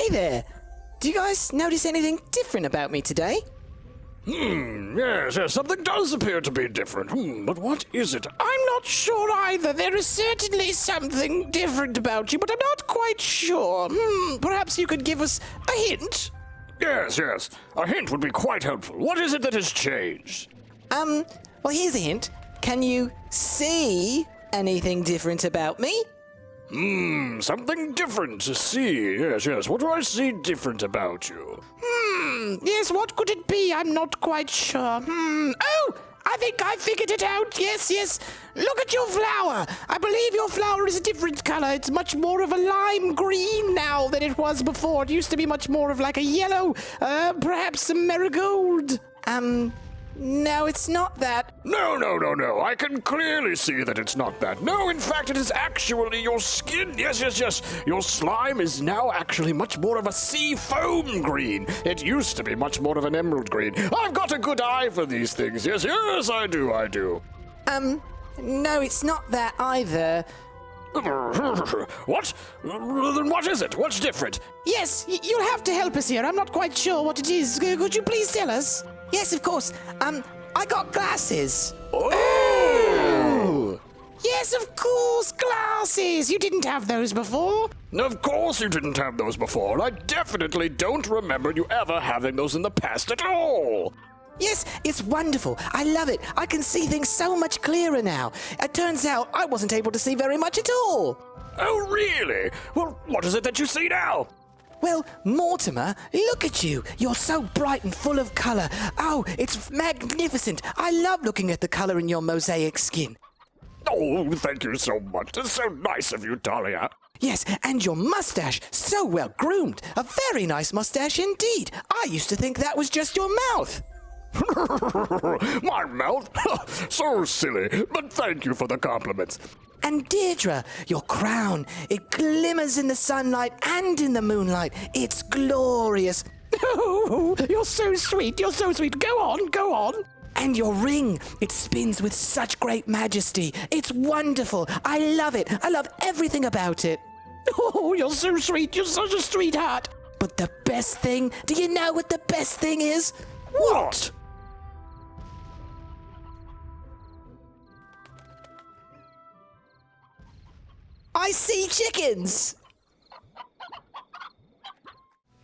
Hey there! Do you guys notice anything different about me today? Yes, something does appear to be different. But what is it? I'm not sure either. There is certainly something different about you, but I'm not quite sure. Perhaps you could give us a hint? Yes. A hint would be quite helpful. What is it that has changed? Well, here's a hint. Can you see anything different about me? Something different to see. Yes. What do I see different about you? Yes, what could it be? I'm not quite sure. Oh! I think I figured it out. Yes. Look at your flower. I believe your flower is a different color. It's much more of a lime green now than it was before. It used to be much more of like a yellow, perhaps a marigold. No, it's not that. No. I can clearly see that it's not that. No, in fact, it is actually your skin. Yes. Your slime is now actually much more of a sea foam green. It used to be much more of an emerald green. I've got a good eye for these things. Yes, I do. No, it's not that either. What? Then what is it? What's different? Yes, you'll have to help us here. I'm not quite sure what it is. Could you please tell us? Yes, of course. I got glasses. Oh! Yes, of course, glasses. You didn't have those before. Of course you didn't have those before. I definitely don't remember you ever having those in the past at all. Yes, it's wonderful. I love it. I can see things so much clearer now. It turns out I wasn't able to see very much at all. Oh, really? Well, what is it that you see now? Well, Mortimer, look at you. You're so bright and full of color. Oh, it's magnificent. I love looking at the color in your mosaic skin. Oh, thank you so much. It's so nice of you, Talia. Yes, and your mustache, so well groomed. A very nice mustache indeed. I used to think that was just your mouth. My mouth? So silly, but thank you for the compliments. And Deirdre, your crown, it glimmers in the sunlight and in the moonlight. It's glorious. Oh, you're so sweet. Go on. And your ring, it spins with such great majesty. It's wonderful. I love it. I love everything about it. Oh, you're so sweet. You're such a sweetheart. But the best thing, do you know what the best thing is? What? I see chickens!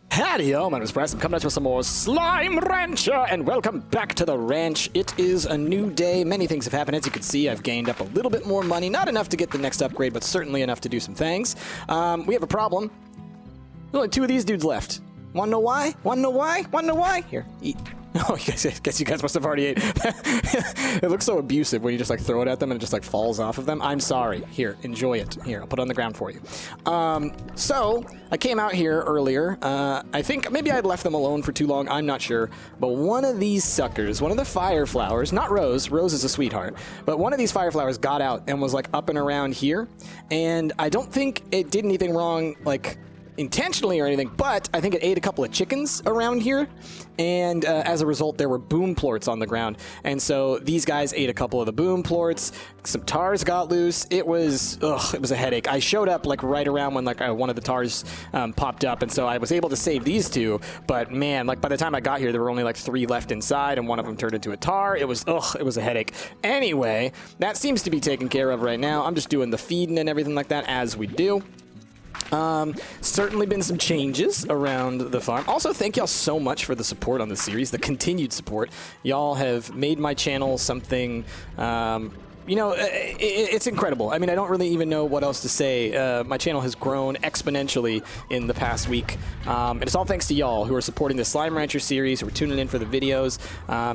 Howdy, y'all. My name is Bryce. I'm coming at you with some more Slime Rancher, and welcome back to the ranch. It is a new day. Many things have happened. As you can see, I've gained up a little bit more money. Not enough to get the next upgrade, but certainly enough to do some things. We have a problem. There's only 2 of these dudes left. Wanna know why? Here, eat. Oh, I guess you guys must have already ate. It looks so abusive when you just like throw it at them and it just like falls off of them. I'm sorry. Here, enjoy it. Here, I'll put it on the ground for you. So I came out here earlier. I think maybe I had left them alone for too long. I'm not sure. But one of these suckers, one of the fire flowers, not Rose. Rose is a sweetheart. But one of these fire flowers got out and was like up and around here. And I don't think it did anything wrong, like intentionally or anything, but I think it ate a couple of chickens around here, and as a result there were boom plorts on the ground, and so these guys ate a couple of the boom plorts. Some tars got loose. It was a headache. I showed up like right around when like one of the tars popped up, and so I was able to save these 2, but man, like by the time I got here there were only like 3 left inside, and one of them turned into a tar. It was a headache. Anyway, that seems to be taken care of right now. I'm just doing the feeding and everything like that as we do. Certainly been some changes around the farm. Also, thank y'all so much for the support on the series, the continued support. Y'all have made my channel something, it's incredible. I mean, I don't really even know what else to say. My channel has grown exponentially in the past week. And it's all thanks to y'all who are supporting the Slime Rancher series, who are tuning in for the videos.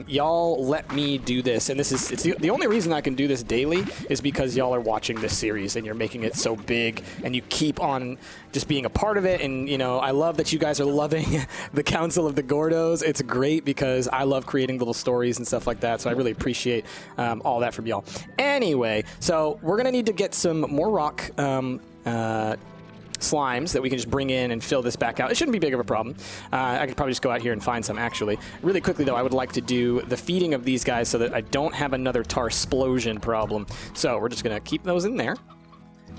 Y'all let me do this. And it's the only reason I can do this daily is because y'all are watching this series and you're making it so big and you keep on just being a part of it. And, I love that you guys are loving the Council of the Gordos. It's great because I love creating little stories and stuff like that. So I really appreciate all that from y'all. Anyway, so we're going to need to get some more rock slimes that we can just bring in and fill this back out. It shouldn't be big of a problem. I could probably just go out here and find some, actually. Really quickly, though, I would like to do the feeding of these guys so that I don't have another tar explosion problem. So we're just going to keep those in there.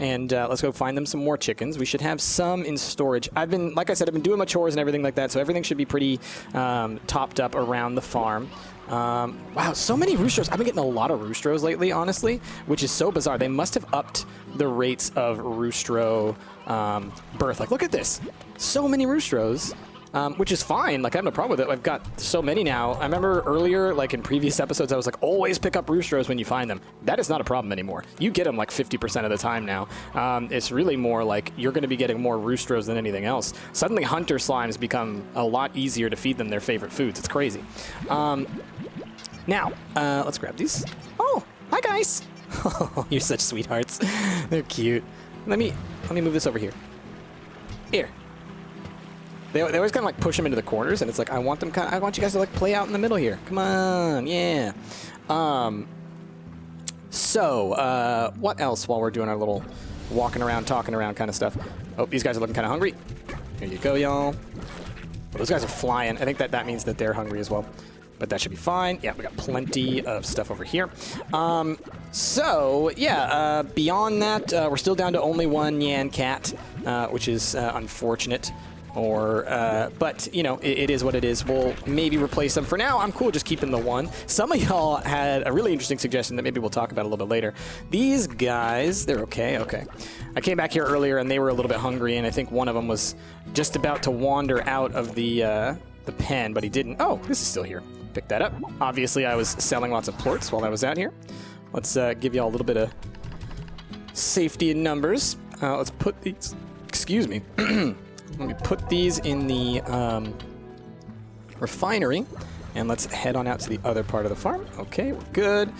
and let's go find them some more chickens. We should have some in storage. Like I said, I've been doing my chores and everything like that, so everything should be pretty topped up around the farm. Wow, so many roosters. I've been getting a lot of roostros lately, honestly, which is so bizarre. They must have upped the rates of roostro birth. Like, look at this. So many roostros. Which is fine. Like, I have no problem with it. I've got so many now. I remember earlier, like in previous episodes, I was like, always pick up roostros when you find them. That is not a problem anymore. You get them like 50% of the time now. It's really more like you're going to be getting more roostros than anything else. Suddenly, hunter slimes become a lot easier to feed them their favorite foods. It's crazy. Now, let's grab these. Oh, hi guys. You're such sweethearts. They're cute. Let me move this over here. Here. They always kind of like push them into the corners, and it's like I want you guys to like play out in the middle here. Come on, yeah. So what else while we're doing our little walking around, talking around kind of stuff? Oh, these guys are looking kind of hungry. Here you go, y'all. Well, those guys are flying. I think that means that they're hungry as well. But that should be fine. Yeah, we got plenty of stuff over here. So, yeah, beyond that, we're still down to only one Nyan cat, which is unfortunate. But, you know, it is what it is. We'll maybe replace them. For now, I'm cool just keeping the one. Some of y'all had a really interesting suggestion that maybe we'll talk about a little bit later. These guys, they're okay. Okay. I came back here earlier, and they were a little bit hungry, and I think one of them was just about to wander out of the pen, but he didn't. Oh, this is still here. Pick that up. Obviously, I was selling lots of plorts while I was out here. Let's give y'all a little bit of safety in numbers. Let's put these... Excuse me. Let me put these in the refinery, and let's head on out to the other part of the farm. Okay, we're good.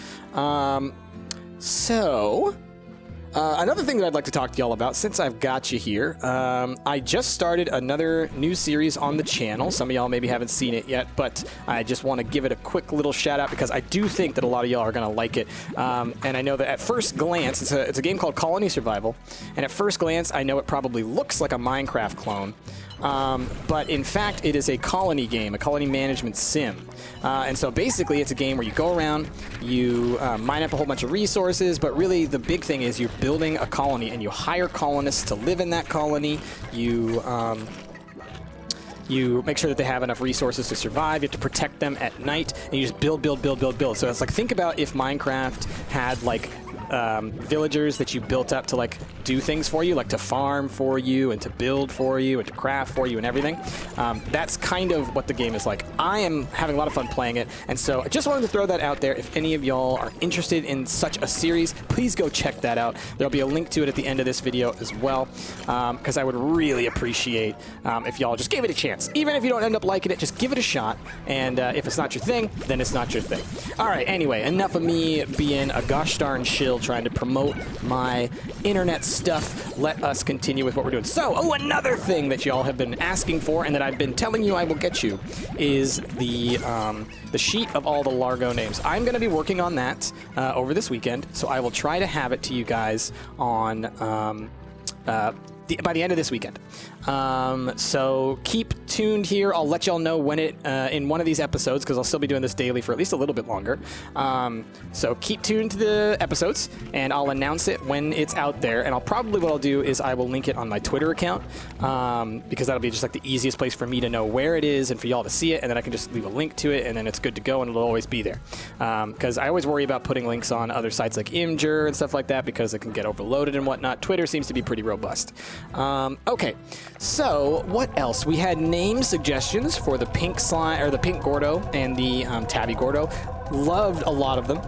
Another thing that I'd like to talk to y'all about, since I've got you here, I just started another new series on the channel. Some of y'all maybe haven't seen it yet, but I just want to give it a quick little shout out because I do think that a lot of y'all are going to like it. And I know that at first glance, it's a game called Colony Survival, and at first glance, I know it probably looks like a Minecraft clone. But in fact, it is a colony game, a colony management sim. And so basically, it's a game where you go around, you mine up a whole bunch of resources, but really the big thing is you're building a colony and you hire colonists to live in that colony. You make sure that they have enough resources to survive. You have to protect them at night, and you just build. So it's like, think about if Minecraft had like villagers that you built up to like do things for you, like to farm for you and to build for you and to craft for you and everything. That's kind of what the game is like. I am having a lot of fun playing it, and so I just wanted to throw that out there. If any of y'all are interested in such a series, please go check that out. There'll be a link to it at the end of this video as well, because I would really appreciate if y'all just gave it a chance. Even if you don't end up liking it, just give it a shot, and if it's not your thing, then it's not your thing. All right, anyway, enough of me being a gosh darn shill trying to promote my internet stuff. Let us continue with what we're doing. So, another thing that y'all have been asking for and that I've been telling you I will get you is the sheet of all the Largo names. I'm going to be working on that over this weekend, so I will try to have it to you guys on by the end of this weekend. So keep tuned here. I'll let y'all know when it in one of these episodes, because I'll still be doing this daily for at least a little bit longer. So keep tuned to the episodes, and I'll announce it when it's out there. And what I'll do is I will link it on my Twitter account, because that'll be just like the easiest place for me to know where it is and for y'all to see it, and then I can just leave a link to it, and then it's good to go, and it'll always be there. Because I always worry about putting links on other sites like Imgur and stuff like that, because it can get overloaded and whatnot. Twitter seems to be pretty robust. Okay, so what else? We had name suggestions for the pink slime, or the pink Gordo and the tabby Gordo. Loved a lot of them.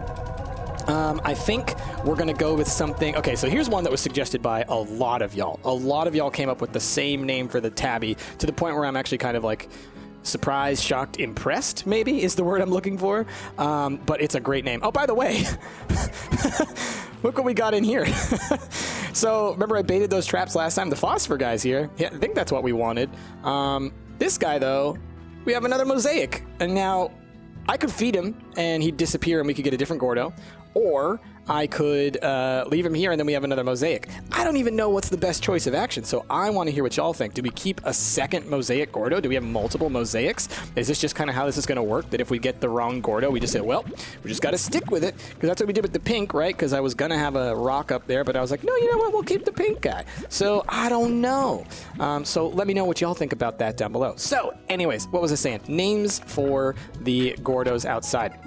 I think we're going to go with something. Okay, so here's one that was suggested by a lot of y'all. A lot of y'all came up with the same name for the tabby, to the point where I'm actually kind of like surprised, shocked, impressed, maybe is the word I'm looking for. But it's a great name. Oh, by the way, look what we got in here. So remember I baited those traps last time? The phosphor guy's here. Yeah, I think that's what we wanted. This guy, though, we have another mosaic. And now I could feed him and he'd disappear and we could get a different Gordo. Or I could leave him here, and then we have another mosaic. I don't even know what's the best choice of action, so I want to hear what y'all think. Do we keep a second mosaic Gordo? Do we have multiple mosaics? Is this just kind of how this is going to work, that if we get the wrong Gordo, we just say, well, we just got to stick with it, because that's what we did with the pink, right? Because I was going to have a rock up there, but I was like, no, you know what? We'll keep the pink guy. So I don't know. So let me know what y'all think about that down below. So anyways, what was I saying? Names for the Gordos outside.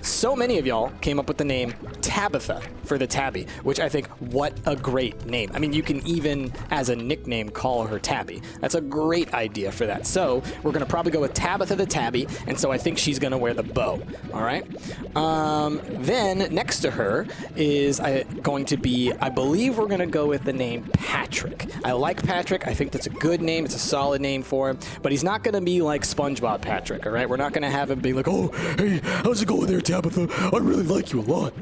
So many of y'all came up with the name Tabitha for the Tabby, which I think, what a great name. I mean, you can even, as a nickname, call her Tabby. That's a great idea for that. So we're going to probably go with Tabitha the Tabby, and so I think she's going to wear the bow, all right? Then next to her is going to be, I believe we're going to go with the name Patrick. I like Patrick. I think that's a good name. It's a solid name for him, but he's not going to be like SpongeBob Patrick, all right? We're not going to have him be like, oh, hey, how's it going there, Tabitha? I really like you a lot.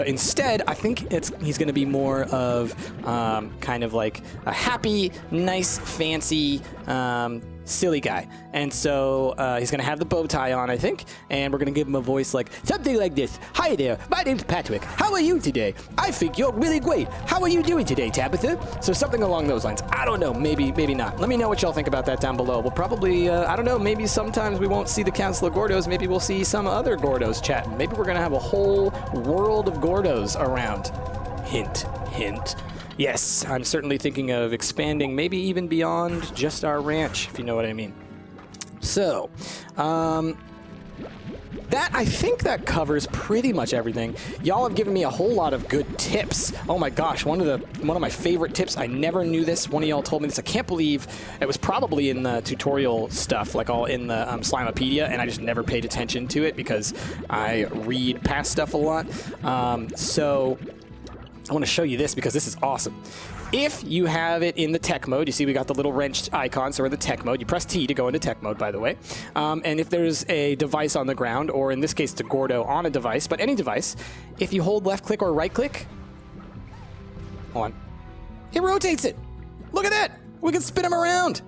Instead, I think he's going to be more of kind of like a happy, nice, fancy, silly guy. And so he's going to have the bow tie on, I think, and we're going to give him a voice like something like this. Hi there, my name's Patrick. How are you today? I think you're really great. How are you doing today, Tabitha? So something along those lines. I don't know, maybe not. Let me know what y'all think about that down below. We'll probably, I don't know, maybe sometimes we won't see the Council of Gordos. Maybe we'll see some other Gordos chatting. Maybe we're going to have a whole world of Gordos around. Hint, hint. Yes, I'm certainly thinking of expanding, maybe even beyond just our ranch, if you know what I mean. So, I think that covers pretty much everything. Y'all have given me a whole lot of good tips. Oh my gosh, one of my favorite tips. I never knew this. One of y'all told me this. I can't believe it was probably in the tutorial stuff, like all in the Slimepedia, and I just never paid attention to it because I read past stuff a lot. So I want to show you this because this is awesome. If you have it in the tech mode, you see we got the little wrench icon, so we're in the tech mode. You press T to go into tech mode, by the way. And if there's a device on the ground, or in this case, it's a Gordo on a device, but any device, if you hold left click or right click, hold on, it rotates it. Look at that. We can spin them around.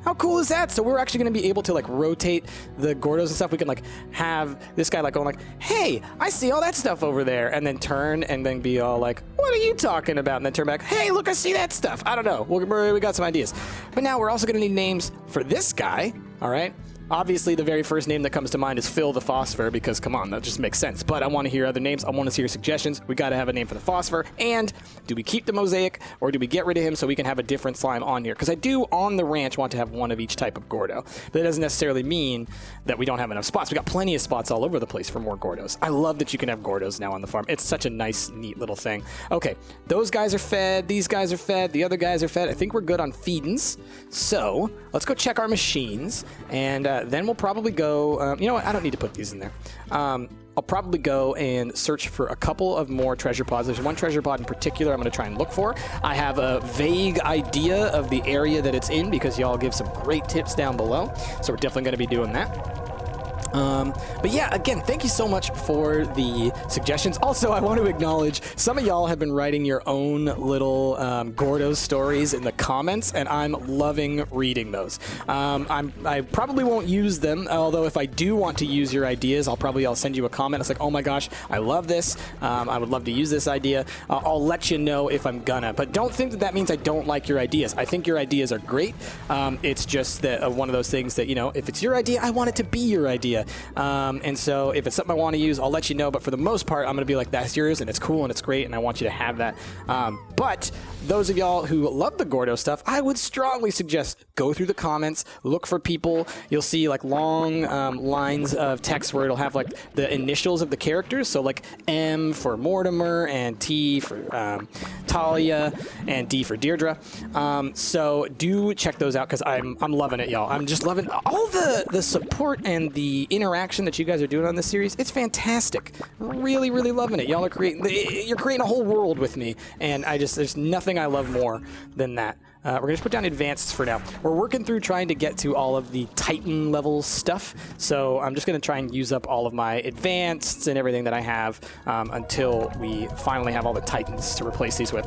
How cool is that? So we're actually going to be able to like rotate the Gordos and stuff. We can like have this guy like going like, hey, I see all that stuff over there, and then turn and then be all like, what are you talking about? And then turn back, hey, look, I see that stuff. I don't know. We got some ideas. But now we're also going to need names for this guy, all right? Obviously, the very first name that comes to mind is Phil the Phosphor, because, come on, that just makes sense. But I want to hear other names. I want to hear suggestions. We got to have a name for the Phosphor. And do we keep the Mosaic, or do we get rid of him so we can have a different slime on here? Because I do, on the ranch, want to have one of each type of Gordo. But that doesn't necessarily mean that we don't have enough spots. We got plenty of spots all over the place for more Gordos. I love that you can have Gordos now on the farm. It's such a nice, neat little thing. Okay, those guys are fed. These guys are fed. The other guys are fed. I think we're good on feedings. So let's go check our machines, and then we'll probably go, you know what, I don't need to put these in there. I'll probably go and search for a couple of more treasure pods. There's one treasure pod in particular I'm going to try and look for. I have a vague idea of the area that it's in because y'all give some great tips down below. So we're definitely going to be doing that. But yeah, again, thank you so much for the suggestions. Also, I want to acknowledge some of y'all have been writing your own little Gordo stories in the comments, and I'm loving reading those. I probably won't use them, although if I do want to use your ideas, I'll send you a comment. It's like, oh my gosh, I love this. I would love to use this idea. I'll let you know if I'm gonna, but don't think that means I don't like your ideas. I think your ideas are great. It's just that one of those things that, you know, if it's your idea, I want it to be your idea. And so if it's something I want to use, I'll let you know. But for the most part, I'm going to be like, that's yours, and it's cool, and it's great, and I want you to have that. But those of y'all who love the Gordo stuff, I would strongly suggest go through the comments, look for people. You'll see like long lines of text where it'll have like the initials of the characters. So like M for Mortimer, and T for Talia, and D for Deirdre. So do check those out because I'm loving it, y'all. I'm just loving all the support and the interaction that you guys are doing on this series. It's fantastic. Really, really loving it. Y'all are you're creating a whole world with me, and there's nothing I love more than that. We're going to put down advanced for now. We're working through trying to get to all of the Titan level stuff, so I'm just going to try and use up all of my advanced and everything that I have until we finally have all the Titans to replace these with.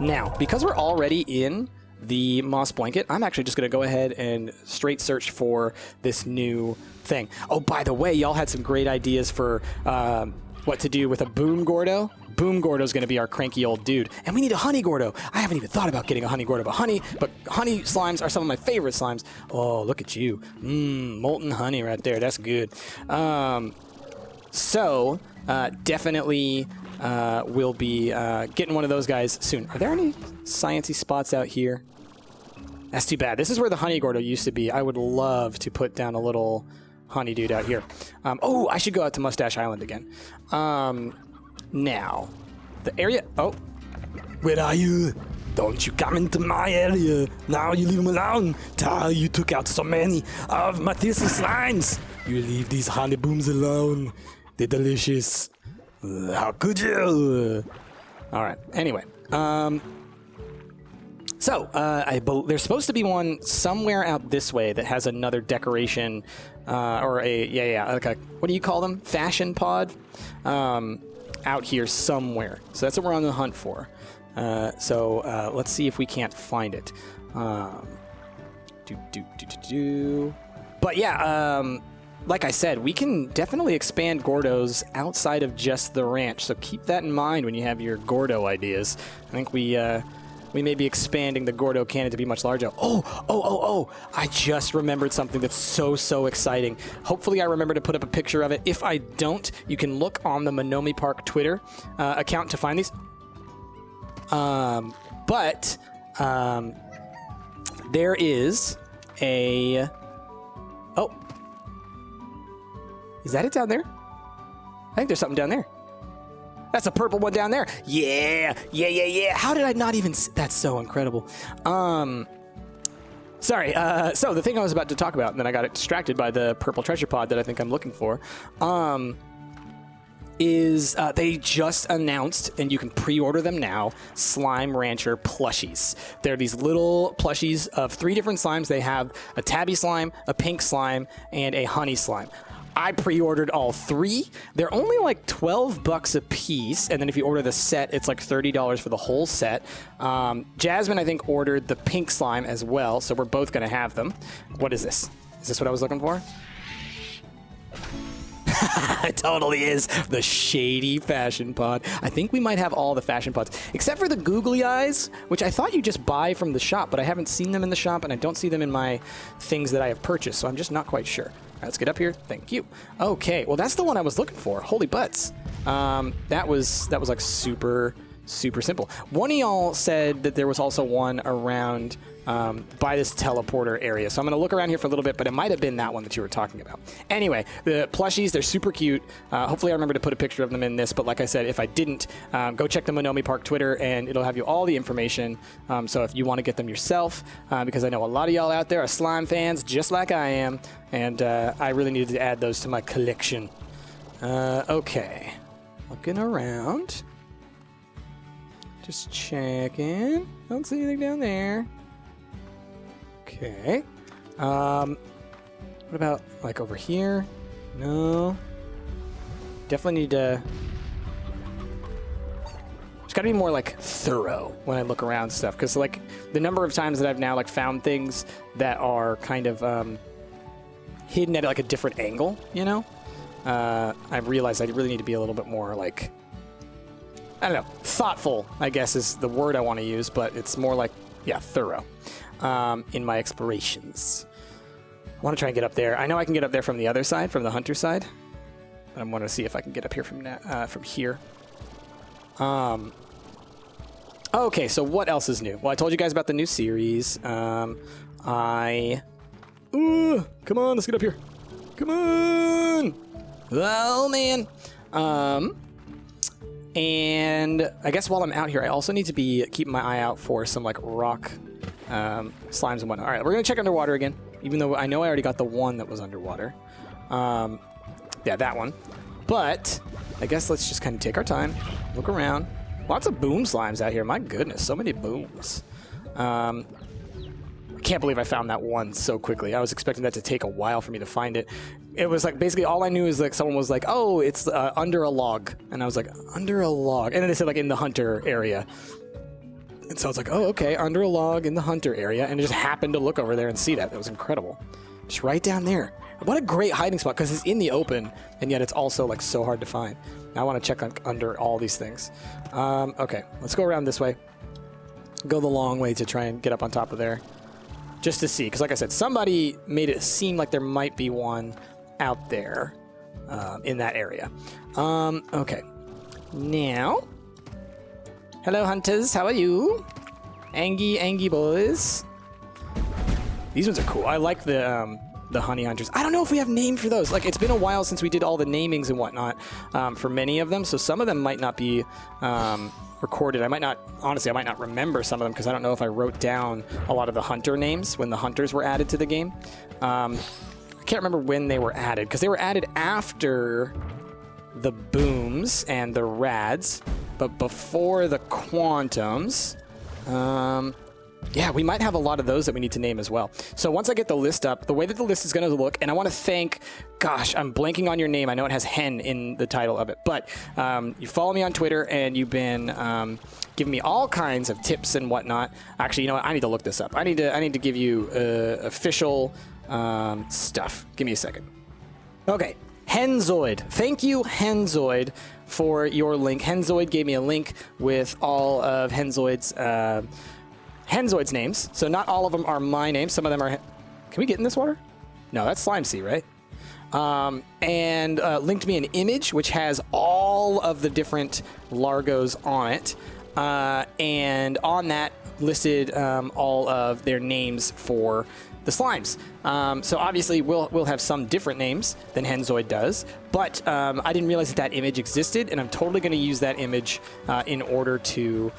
Now, because we're already in the moss blanket, I'm actually just going to go ahead and straight search for this new thing. Oh, by the way, y'all had some great ideas for what to do with a boom Gordo. Boom Gordo is going to be our cranky old dude. And we need a honey Gordo. I haven't even thought about getting a honey Gordo, but honey slimes are some of my favorite slimes. Oh, look at you. Molten honey right there. That's good. Definitely we'll be getting one of those guys soon. Are there any sciencey spots out here? That's too bad. This is where the honey Gordo used to be. I would love to put down a little honey dude out here. Oh, I should go out to Mustache Island again. Now, the area... Oh. Where are you? Don't you come into my area. Now you leave him alone. Talia, you took out so many of my thistle slimes. You leave these honey booms alone. They're delicious. How could you? All right. Anyway. There's supposed to be one somewhere out this way that has another decoration, or like a, what do you call them? Fashion pod, out here somewhere. So that's what we're on the hunt for. Let's see if we can't find it. But yeah, like I said, we can definitely expand Gordos outside of just the ranch. So keep that in mind when you have your Gordo ideas. I think we may be expanding the Gordo cannon to be much larger. Oh! I just remembered something that's so exciting. Hopefully I remember to put up a picture of it. If I don't, you can look on the Monomi Park Twitter account to find these. There is a... Oh. Is that it down there? I think there's something down there. That's a purple one down there. Yeah. How did I not even... That's so incredible. Sorry. So the thing I was about to talk about, and then I got distracted by the purple treasure pod that I think I'm looking for, is they just announced, and you can pre-order them now, Slime Rancher plushies. They're these little plushies of 3 different slimes. They have a tabby slime, a pink slime, and a honey slime. I pre-ordered all 3. They're only like $12 a piece, and then if you order the set, it's like $30 for the whole set. Jasmine, I think, ordered the pink slime as well, so we're both going to have them. What is this? Is this what I was looking for? It totally is the shady fashion pod. I think we might have all the fashion pods, except for the googly eyes, which I thought you just buy from the shop, but I haven't seen them in the shop, and I don't see them in my things that I have purchased, so I'm just not quite sure. All right, let's get up here. Thank you. Okay, well, that's the one I was looking for. Holy butts. That was like super simple. One of y'all said that there was also one around by this teleporter area. So I'm going to look around here for a little bit, but it might have been that one that you were talking about. Anyway, the plushies, they're super cute. Hopefully I remember to put a picture of them in this, but like I said, if I didn't, go check the Monomi Park Twitter, and it'll have you all the information. So if you want to get them yourself, because I know a lot of y'all out there are slime fans, just like I am, and I really needed to add those to my collection. Okay. Looking around. Just checking. Don't see anything down there. Okay. What about, like, over here? No. Definitely need to... Just gotta be more, like, thorough when I look around stuff. Because, like, the number of times that I've now, like, found things that are kind of hidden at, like, a different angle, you know? I've realized I really need to be a little bit more, like... I don't know, thoughtful, I guess, is the word I want to use, but it's more like, yeah, thorough in my explorations. I want to try and get up there. I know I can get up there from the other side, from the hunter side, but I want to see if I can get up here from here. Okay, so what else is new? Well, I told you guys about the new series. Come on, let's get up here. Come on! Oh, man. And I guess while I'm out here, I also need to be keeping my eye out for some, like, rock slimes and whatnot. All right, we're going to check underwater again, even though I know I already got the one that was underwater. Yeah, that one. But I guess let's just kind of take our time, look around. Lots of boom slimes out here. My goodness, so many booms. I can't believe I found that one so quickly. I was expecting that to take a while for me to find it. It was like, basically all I knew is like someone was like, oh, it's under a log. And I was like, under a log. And then they said like in the hunter area. And so I was like, oh, okay, under a log in the hunter area, and I just happened to look over there and see that. That was incredible. Just right down there. What a great hiding spot, because it's in the open, and yet it's also like so hard to find. Now I want to check under all these things. Okay, let's go around this way. Go the long way to try and get up on top of there. Just to see, because like I said, somebody made it seem like there might be one out there in that area. Okay. Now, hello hunters, how are you? Angie boys. These ones are cool. I like the honey hunters. I don't know if we have names for those. Like, it's been a while since we did all the namings and whatnot for many of them, so some of them might not be recorded. I might not remember some of them because I don't know if I wrote down a lot of the hunter names when the hunters were added to the game. I can't remember when they were added because they were added after the booms and the rads, but before the quantums. Yeah, we might have a lot of those that we need to name as well. So once I get the list up, the way that the list is going to look, and I want to thank, gosh, I'm blanking on your name. I know it has hen in the title of it, but you follow me on Twitter, and you've been giving me all kinds of tips and whatnot. Actually, you know what? I need to look this up. I need to give you official stuff. Give me a second. Okay, Henzoid. Thank you, Henzoid, for your link. Henzoid gave me a link with all of Henzoid's names. So not all of them are my names. Some of them are... Can we get in this water? No, that's Slime Sea, right? And linked me an image which has all of the different Largos on it. And on that listed all of their names for the slimes. So obviously we'll have some different names than Henzoid does, but I didn't realize that image existed, and I'm totally going to use that image in order to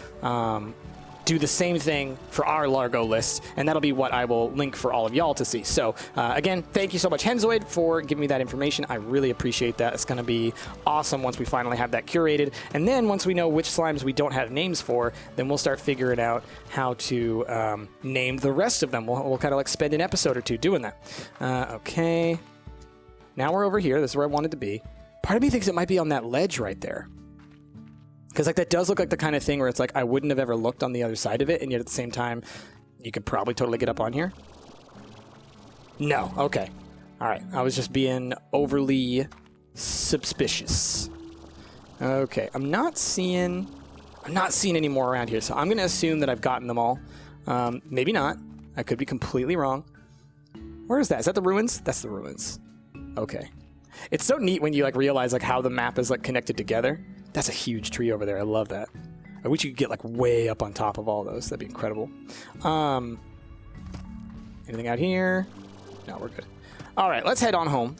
do the same thing for our Largo list, and that'll be what I will link for all of y'all to see. So again, thank you so much, Henzoid, for giving me that information. I really appreciate that. It's going to be awesome once we finally have that curated, and then once we know which slimes we don't have names for, then we'll start figuring out how to name the rest of them. We'll kind of like spend an episode or two doing that. Okay, now we're over here. This is where I wanted to be. Part of me thinks it might be on that ledge right there. Because like that does look like the kind of thing where it's like I wouldn't have ever looked on the other side of it, and yet at the same time, you could probably totally get up on here. No, okay. All right, I was just being overly suspicious. Okay, I'm not seeing any more around here, so I'm going to assume that I've gotten them all. Maybe not. I could be completely wrong. Where is that? Is that the ruins? That's the ruins. Okay. It's so neat when you like realize like how the map is like connected together. That's a huge tree over there. I love that. I wish you could get like way up on top of all those. That'd be incredible. Anything out here? No, we're good. All right, let's head on home.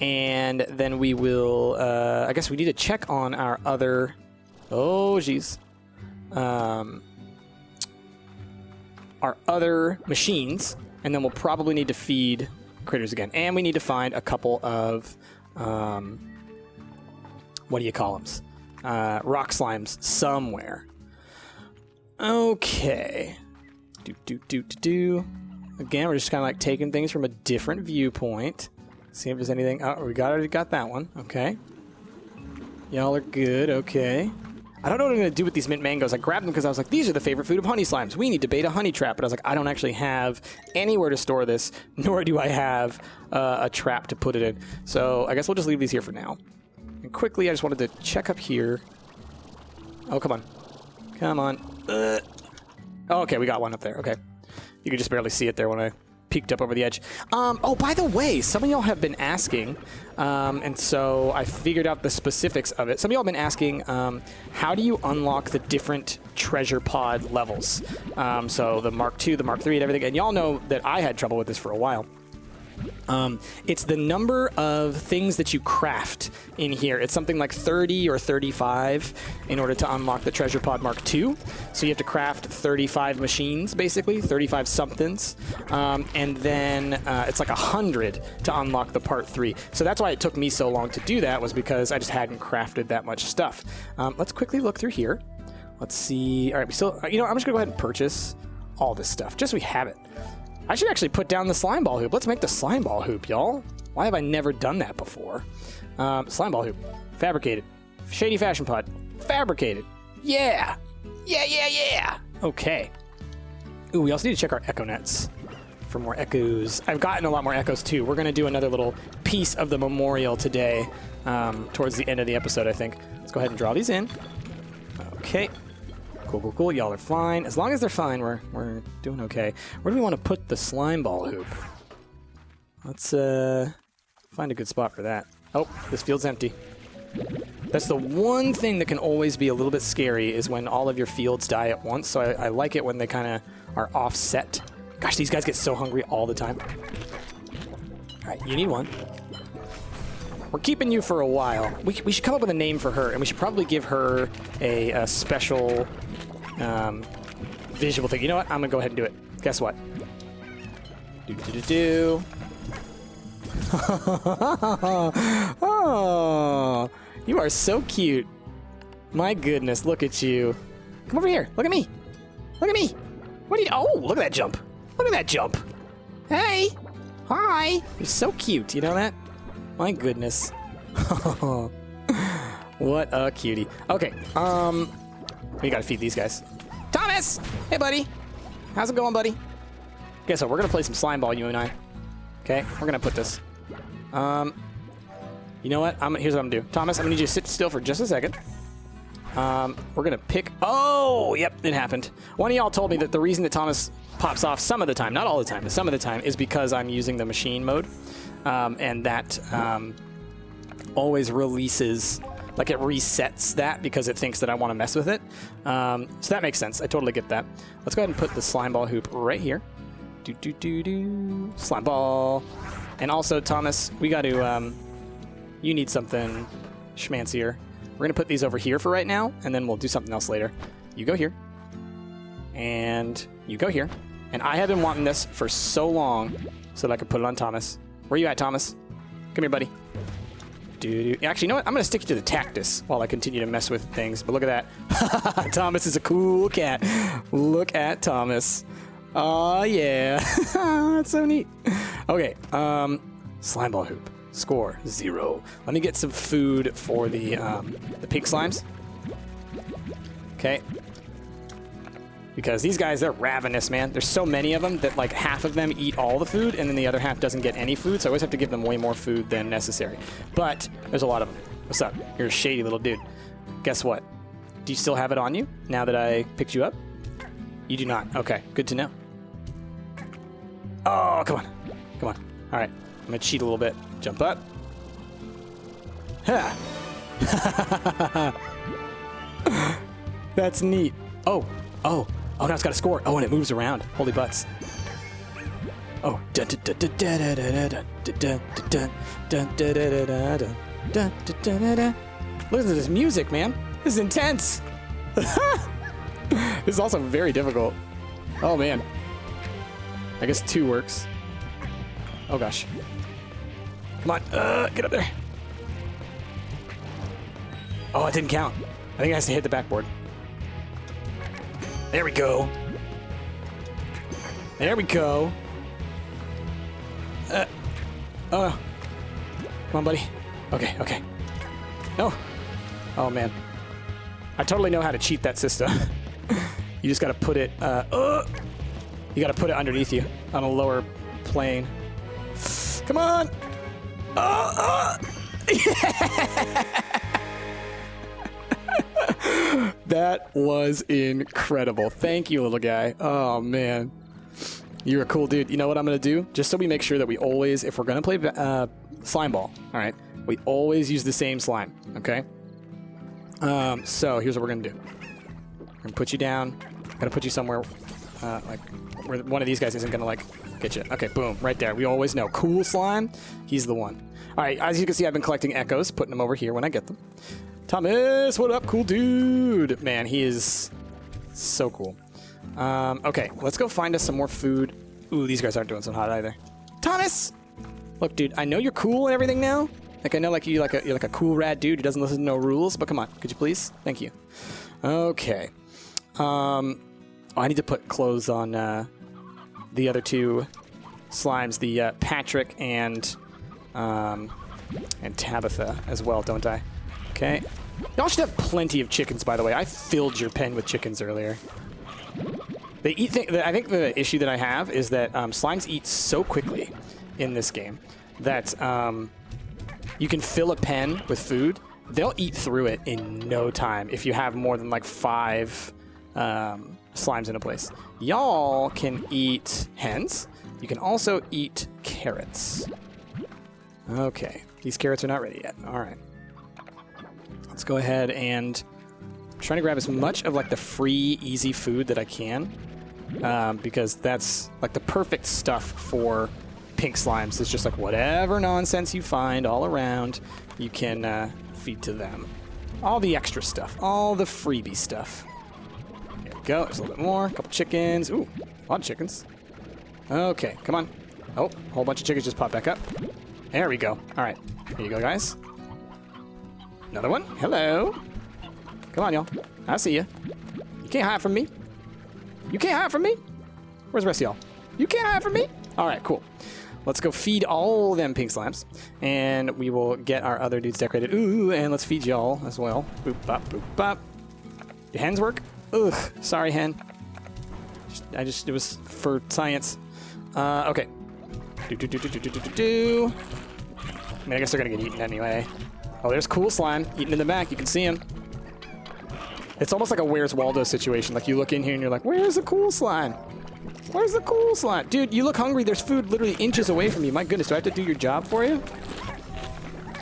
And then we will, I guess we need to check on our other, oh geez. Our other machines. And then we'll probably need to feed critters again. And we need to find a couple of, what do you call them? Rock slimes somewhere. Okay. Again, we're just kind of like taking things from a different viewpoint. See if there's anything. Oh, we already got that one. Okay. Y'all are good. Okay. I don't know what I'm going to do with these mint mangoes. I grabbed them because I was like, these are the favorite food of honey slimes. We need to bait a honey trap. But I was like, I don't actually have anywhere to store this, nor do I have a trap to put it in. So I guess we'll just leave these here for now. And quickly, I just wanted to check up here. Oh, come on. Come on. Oh, okay, we got one up there. Okay. You could just barely see it there when I peeked up over the edge. Oh, by the way, some of y'all have been asking, and so I figured out the specifics of it. Some of y'all have been asking, how do you unlock the different treasure pod levels? So the Mark II, the Mark III, and everything. And y'all know that I had trouble with this for a while. It's the number of things that you craft in here. It's something like 30 or 35 in order to unlock the Treasure Pod Mark II. So you have to craft 35 machines, basically, 35 somethings. And then it's like 100 to unlock the Part 3. So that's why it took me so long to do that, was because I just hadn't crafted that much stuff. Let's quickly look through here. Let's see. All right, we still, I'm just going to go ahead and purchase all this stuff, just so we have it. I should actually put down the slime ball hoop. Let's make the slime ball hoop, y'all. Why have I never done that before? Slime ball hoop. Fabricated. Shady fashion pod. Fabricated. Yeah. Yeah. Okay. Ooh, we also need to check our echo nets for more echoes. I've gotten a lot more echoes too. We're going to do another little piece of the memorial today towards the end of the episode, I think. Let's go ahead and draw these in. Okay. Cool, cool, cool. Y'all are fine. As long as they're fine, we're doing okay. Where do we want to put the slime ball hoop? Let's find a good spot for that. Oh, this field's empty. That's the one thing that can always be a little bit scary is when all of your fields die at once. So I like it when they kind of are offset. Gosh, these guys get so hungry all the time. All right, you need one. We're keeping you for a while. We should come up with a name for her, and we should probably give her a special visual thing. You know what? I'm going to go ahead and do it. Guess what? Do-do-do-do. Oh, you are so cute. My goodness, look at you. Come over here. Look at me. Look at me. What are you... Oh, look at that jump. Look at that jump. Hey. Hi. You're so cute. You know that? My goodness. What a cutie. Okay. We gotta feed these guys. Thomas! Hey, buddy. How's it going, buddy? Guess what? We're gonna play some slime ball, you and I. Okay? We're gonna put this. You know what? Here's what I'm gonna do. Thomas, I'm gonna need you to sit still for just a second. We're gonna pick... Oh! Yep, it happened. One of y'all told me that the reason that Thomas pops off some of the time, not all the time, but some of the time, is because I'm using the machine mode. And that always releases... Like, it resets that because it thinks that I want to mess with it. So that makes sense. I totally get that. Let's go ahead and put the slime ball hoop right here. Do-do-do-do. Slime ball. And also, Thomas, we got to... you need something schmancier. We're going to put these over here for right now, and then we'll do something else later. You go here. And you go here. And I have been wanting this for so long so that I could put it on Thomas. Where you at, Thomas? Come here, buddy. Actually, you know what? I'm going to stick you to the cactus while I continue to mess with things. But look at that. Thomas is a cool cat. Look at Thomas. Oh, yeah. That's so neat. Okay. Slime ball hoop. Score 0. Let me get some food for the pink slimes. Okay. Because these guys, they're ravenous, man. There's so many of them that, like, half of them eat all the food, and then the other half doesn't get any food, so I always have to give them way more food than necessary. But there's a lot of them. What's up? You're a shady little dude. Guess what? Do you still have it on you now that I picked you up? You do not. Okay, good to know. Oh, come on. Come on. All right. I'm going to cheat a little bit. Jump up. Ha! That's neat. Oh. Oh. Oh, now it's got a score. Oh, and it moves around. Holy butts. Oh. Look at this music, man. This is intense. This is also very difficult. Oh, man. I guess 2 works. Oh, gosh. Come on. Get up there. Oh, it didn't count. I think it has to hit the backboard. There we go. There we go. Come on, buddy. Okay, okay. No. Oh, man. I totally know how to cheat that system. You just gotta put it, you gotta put it underneath you on a lower plane. Come on! That was incredible. Thank you, little guy. Oh, man. You're a cool dude. You know what I'm going to do? Just so we make sure that we always, if we're going to play slime ball, all right, we always use the same slime, okay? So here's what we're going to do. We're going to put you down. Got to put you somewhere, like, where one of these guys isn't going to, like, get you. Okay, boom, right there. We always know. Cool slime, he's the one. All right, as you can see, I've been collecting echoes, putting them over here when I get them. Thomas, what up, cool dude? Man, he is so cool. Okay, let's go find us some more food. Ooh, these guys aren't doing so hot either. Thomas! Look, dude, I know you're cool and everything now. Like, I know you're like a cool rad dude who doesn't listen to no rules, but come on, could you please? Thank you. Okay. Oh, I need to put clothes on the other 2 slimes, the Patrick and Tabitha as well, don't I? Okay. Y'all should have plenty of chickens, by the way. I filled your pen with chickens earlier. They eat. I think the issue that I have is that slimes eat so quickly in this game that you can fill a pen with food. They'll eat through it in no time if you have more than like 5 slimes in a place. Y'all can eat hens. You can also eat carrots. Okay, these carrots are not ready yet. All right. Let's go ahead and I'm trying to grab as much of like the free, easy food that I can. Because that's like the perfect stuff for pink slimes. It's just like whatever nonsense you find all around, you can feed to them. All the extra stuff, all the freebie stuff. There we go. There's a little bit more. A couple chickens. Ooh, a lot of chickens. Okay, come on. Oh, a whole bunch of chickens just popped back up. There we go. All right, here you go, guys. Another one. Hello. Come on, y'all. I see you. You can't hide from me. You can't hide from me? Where's the rest of y'all? You can't hide from me? All right, cool. Let's go feed all them pink slimes, and we will get our other dudes decorated. Ooh, and let's feed y'all as well. Boop, bop, boop, bop. Your hens work? Ugh, sorry, hen. It was for science. Okay. Do. I mean, I guess they're gonna get eaten anyway. Oh, there's cool slime eating in the back. You can see him. It's almost like a Where's Waldo situation. Like you look in here and you're like, where's the cool slime? Where's the cool slime? Dude, you look hungry. There's food literally inches away from you. My goodness, do I have to do your job for you?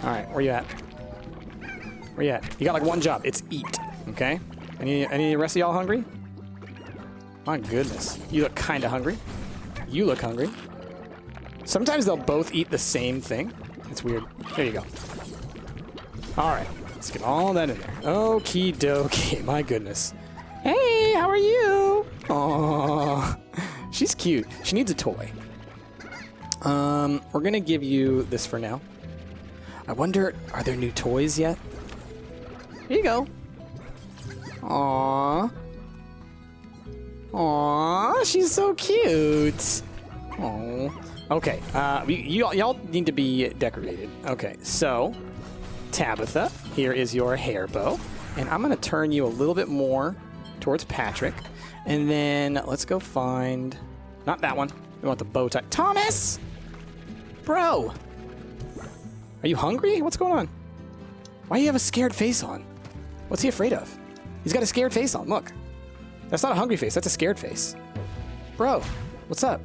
All right, where you at? Where you at? You got like one job. It's eat, okay? Any rest of y'all hungry? My goodness. You look kind of hungry. You look hungry. Sometimes they'll both eat the same thing. It's weird. There you go. All right. Let's get all that in there. Okie dokie. My goodness. Hey, how are you? Aww. She's cute. She needs a toy. We're going to give you this for now. I wonder, are there new toys yet? Here you go. Aww. Aww, she's so cute. Oh. Okay, y'all need to be decorated. Okay, so Tabitha, here is your hair bow. And I'm going to turn you a little bit more towards Patrick. And then let's go find... Not that one. We want the bow tie. Thomas! Bro! Are you hungry? What's going on? Why do you have a scared face on? What's he afraid of? He's got a scared face on. Look. That's not a hungry face. That's a scared face. Bro, what's up?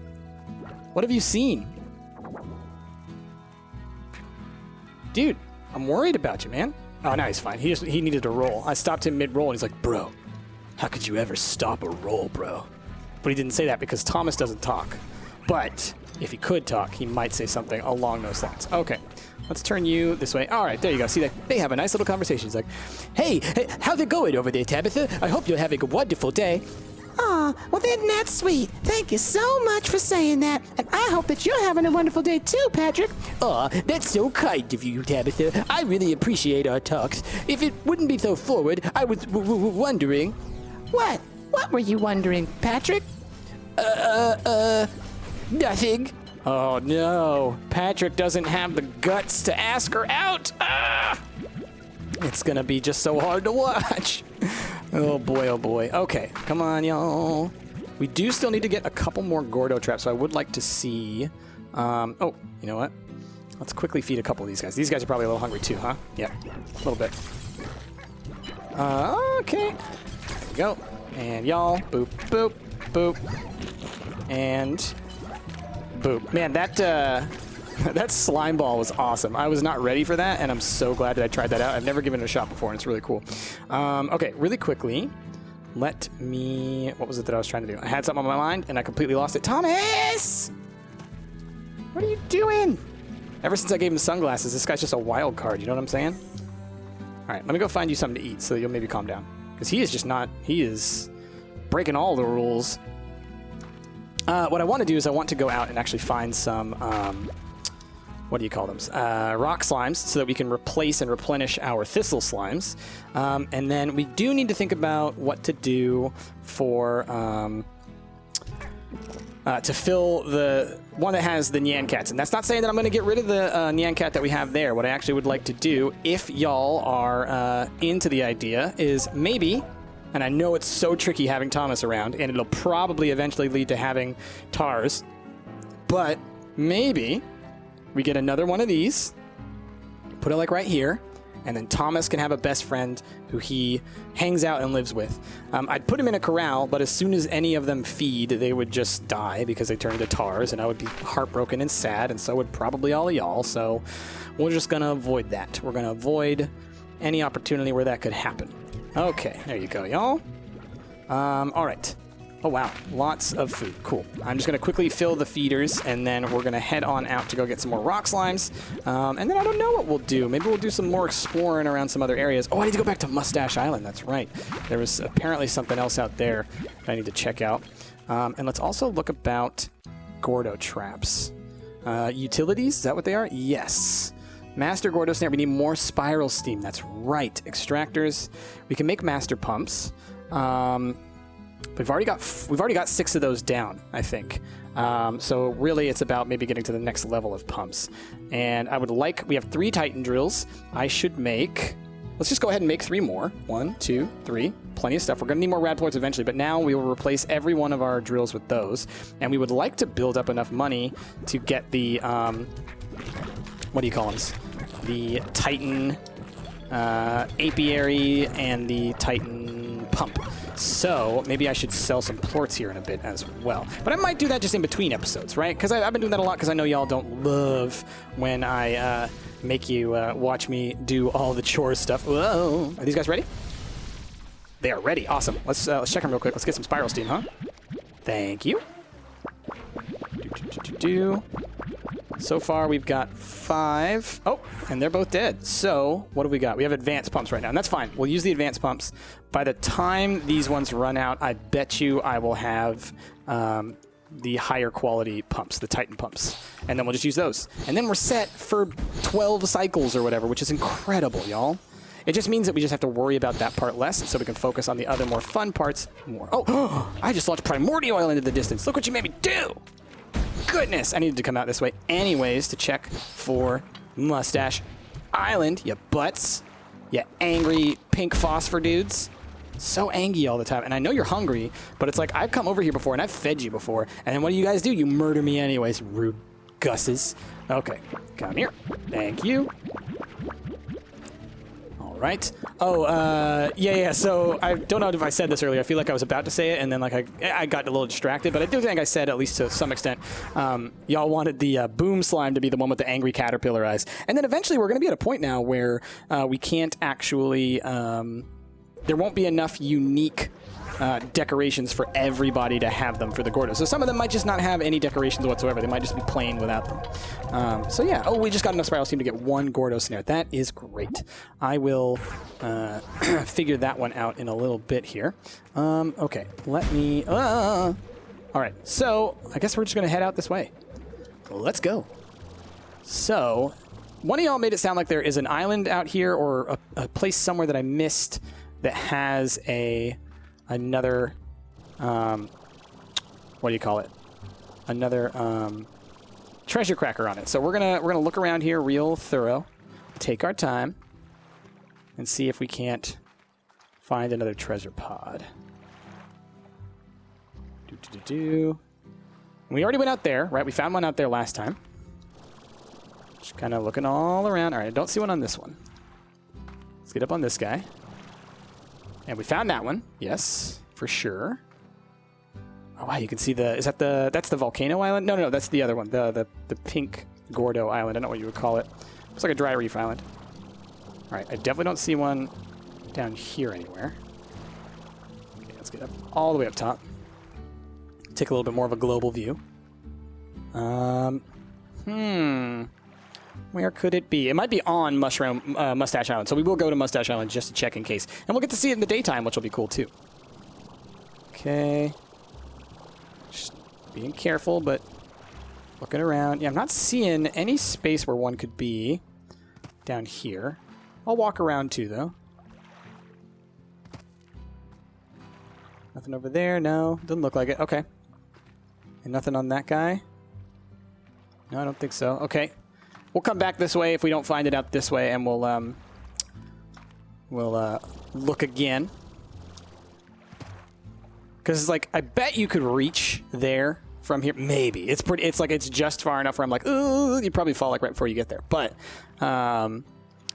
What have you seen? Dude, I'm worried about you, man. Oh, now he's fine. He needed to roll. I stopped him mid-roll, and he's like, bro, how could you ever stop a roll, bro? But he didn't say that because Thomas doesn't talk. But if he could talk, he might say something along those lines. Okay, let's turn you this way. All right, there you go. See, they have a nice little conversation. He's like, hey, how's it going over there, Tabitha? I hope you're having a wonderful day. Aw, well then that's sweet. Thank you so much for saying that. And I hope that you're having a wonderful day too, Patrick. Aw, that's so kind of you, Tabitha. I really appreciate our talks. If it wouldn't be so forward, I was wondering... What? What were you wondering, Patrick? Nothing. Oh, no. Patrick doesn't have the guts to ask her out. Ah! It's going to be just so hard to watch. Oh, boy, oh, boy. Okay, come on, y'all. We do still need to get a couple more Gordo traps, so I would like to see... oh, you know what? Let's quickly feed a couple of these guys. These guys are probably a little hungry too, huh? Yeah, a little bit. Okay. There we go. And y'all, boop, boop, boop. And boop. Man, that slime ball was awesome. I was not ready for that, and I'm so glad that I tried that out. I've never given it a shot before, and it's really cool. Okay, really quickly, let me... What was it that I was trying to do? I had something on my mind, and I completely lost it. Thomas! What are you doing? Ever since I gave him sunglasses, this guy's just a wild card. You know what I'm saying? All right, let me go find you something to eat so that you'll maybe calm down. Because he is just not... He is breaking all the rules. What I want to do is I want to go out and actually find some... what do you call them? Rock slimes, so that we can replace and replenish our thistle slimes. And then we do need to think about what to do for to fill the one that has the Nyan cats. And that's not saying that I'm going to get rid of the Nyan cat that we have there. What I actually would like to do, if y'all are into the idea, is maybe And I know it's so tricky having Thomas around, and it'll probably eventually lead to having Tars. But maybe we get another one of these, put it like right here, and then Thomas can have a best friend who he hangs out and lives with. I'd put him in a corral, but as soon as any of them feed, they would just die because they turn into Tars, and I would be heartbroken and sad, and so would probably all of y'all. So we're just going to avoid that. We're going to avoid any opportunity where that could happen. Okay, there you go, y'all. All right. Oh, wow. Lots of food. Cool. I'm just going to quickly fill the feeders, and then we're going to head on out to go get some more rock slimes. And then I don't know what we'll do. Maybe we'll do some more exploring around some other areas. Oh, I need to go back to Mustache Island. That's right. There was apparently something else out there that I need to check out. And let's also look about Gordo traps. Utilities? Is that what they are? Yes. Master Gordo snare. We need more spiral steam. That's right. Extractors. We can make master pumps. We've already got 6 of those down, I think. So really, it's about maybe getting to the next level of pumps. And I would like. We have 3 Titan drills. I should make. Let's just go ahead and make 3 more. 1, 2, 3. Plenty of stuff. We're going to need more rad ports eventually, but now we will replace every one of our drills with those. And we would like to build up enough money to get the what do you call them? The Titan apiary and the Titan pump. So maybe I should sell some plorts here in a bit as well. But I might do that just in between episodes, right? Because I've been doing that a lot because I know y'all don't love when I make you watch me do all the chores stuff. Whoa. Are these guys ready? They are ready. Awesome. Let's check them real quick. Let's get some spiral steam, huh? Thank you. So far, we've got 5. Oh, and they're both dead. So, what do we got? We have advanced pumps right now, and that's fine. We'll use the advanced pumps. By the time these ones run out, I bet you I will have the higher quality pumps, the Titan pumps. And then we'll just use those. And then we're set for 12 cycles or whatever, which is incredible, y'all. It just means that we just have to worry about that part less, so we can focus on the other more fun parts more. Oh, I just launched primordial oil into the distance. Look what you made me do! Goodness, I needed to come out this way anyways to check for Mustache Island, you butts. You angry pink phosphor dudes. So angry all the time. And I know you're hungry, but it's like I've come over here before and I've fed you before. And then what do you guys do? You murder me anyways, rude gusses. Okay, come here. Thank you. Right. Oh, yeah. So I don't know if I said this earlier. I feel like I was about to say it, and then like I got a little distracted. But I do think I said, at least to some extent, y'all wanted the boom slime to be the one with the angry caterpillar eyes. And then eventually we're going to be at a point now where we can't actually. There won't be enough unique decorations for everybody to have them for the Gordo. So some of them might just not have any decorations whatsoever. They might just be plain without them. So yeah. Oh, we just got enough spiral steam to get 1 Gordo snare. That is great. I will figure that one out in a little bit here. Okay, let me... all right, so I guess we're just going to head out this way. Let's go. So, one of y'all made it sound like there is an island out here or a place somewhere that I missed that has another, what do you call it? Another treasure cracker on it. So we're gonna look around here real thorough, take our time, and see if we can't find another treasure pod. We already went out there, right? We found one out there last time. Just kind of looking all around. All right, I don't see one on this one. Let's get up on this guy. And we found that one. Yes, for sure. Oh, wow, you can see that's the volcano island? No, that's the other one. The pink Gordo island. I don't know what you would call it. Looks like a dry reef island. All right, I definitely don't see one down here anywhere. Okay, let's get up all the way up top. Take a little bit more of a global view. Where could it be? It might be on Mustache Island, so we will go to Mustache Island just to check in case. And we'll get to see it in the daytime, which will be cool, too. Okay. Just being careful, but looking around. Yeah, I'm not seeing any space where one could be down here. I'll walk around, too, though. Nothing over there? No. Doesn't look like it. Okay. And nothing on that guy? No, I don't think so. Okay. We'll come back this way if we don't find it out this way, and we'll look again. Because like I bet you could reach there from here. Maybe it's pretty. It's like it's just far enough where I'm like, ooh, you probably fall like right before you get there. But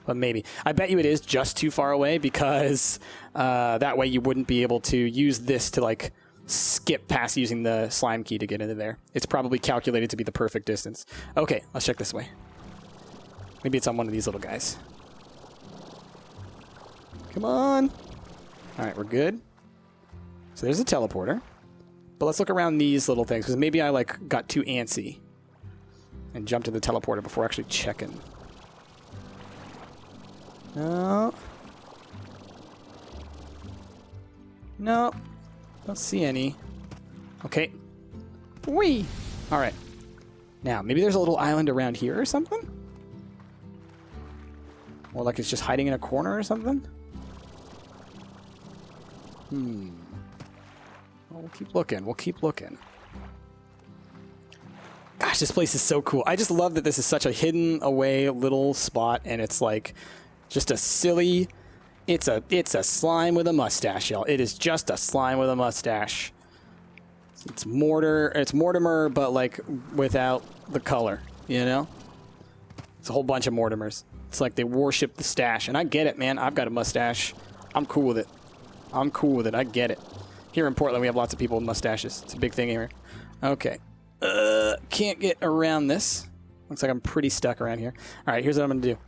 maybe I bet you it is just too far away because that way you wouldn't be able to use this to like skip past using the slime key to get into there. It's probably calculated to be the perfect distance. Okay, let's check this way. Maybe it's on one of these little guys. Come on. All right, we're good. So there's a teleporter. But let's look around these little things, because maybe I like got too antsy and jumped to the teleporter before actually checking. No. No. Don't see any. Okay. Whee! Alright. Now, maybe there's a little island around here or something? Or like it's just hiding in a corner or something? Well, we'll keep looking. We'll keep looking. Gosh, this place is so cool. I just love that this is such a hidden away little spot, and it's like just a silly... It's a slime with a mustache, y'all. It is just a slime with a mustache. It's Mortimer, but like without the color, you know? It's a whole bunch of Mortimers. It's like they worship the stash, and I get it, man. I've got a mustache. I'm cool with it. I'm cool with it. I get it. Here in Portland, we have lots of people with mustaches. It's a big thing here. Okay. Can't get around this. Looks like I'm pretty stuck around here. All right, here's what I'm going to do.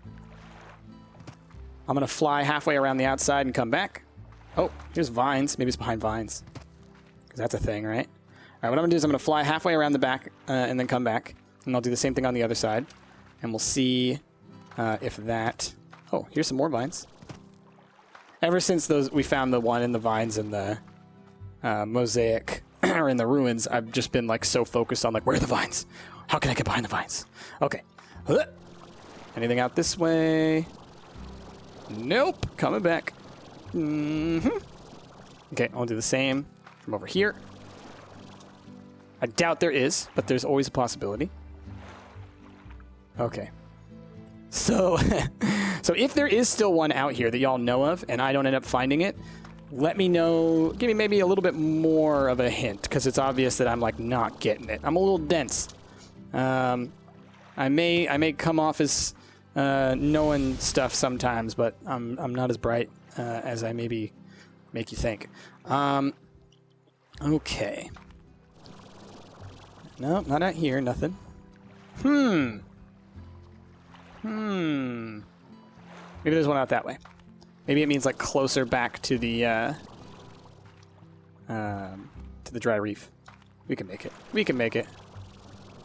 I'm going to fly halfway around the outside and come back. Oh, here's vines. Maybe it's behind vines. Because that's a thing, right? All right, what I'm going to do is I'm going to fly halfway around the back and then come back. And I'll do the same thing on the other side. And we'll see if that... Oh, here's some more vines. Ever since we found the one in the vines and the mosaic or in the ruins, I've just been like so focused on like, where are the vines? How can I get behind the vines? Okay. Anything out this way? Nope. Coming back. Okay, I'll do the same from over here. I doubt there is, but there's always a possibility. Okay. So, so if there is still one out here that y'all know of, and I don't end up finding it, let me know. Give me maybe a little bit more of a hint, because it's obvious that I'm like not getting it. I'm a little dense. I may come off as knowing stuff sometimes, but I'm not as bright as I maybe make you think. Okay. No, not out here. Nothing. Maybe there's one out that way. Maybe it means like closer back to the dry reef. We can make it. We can make it.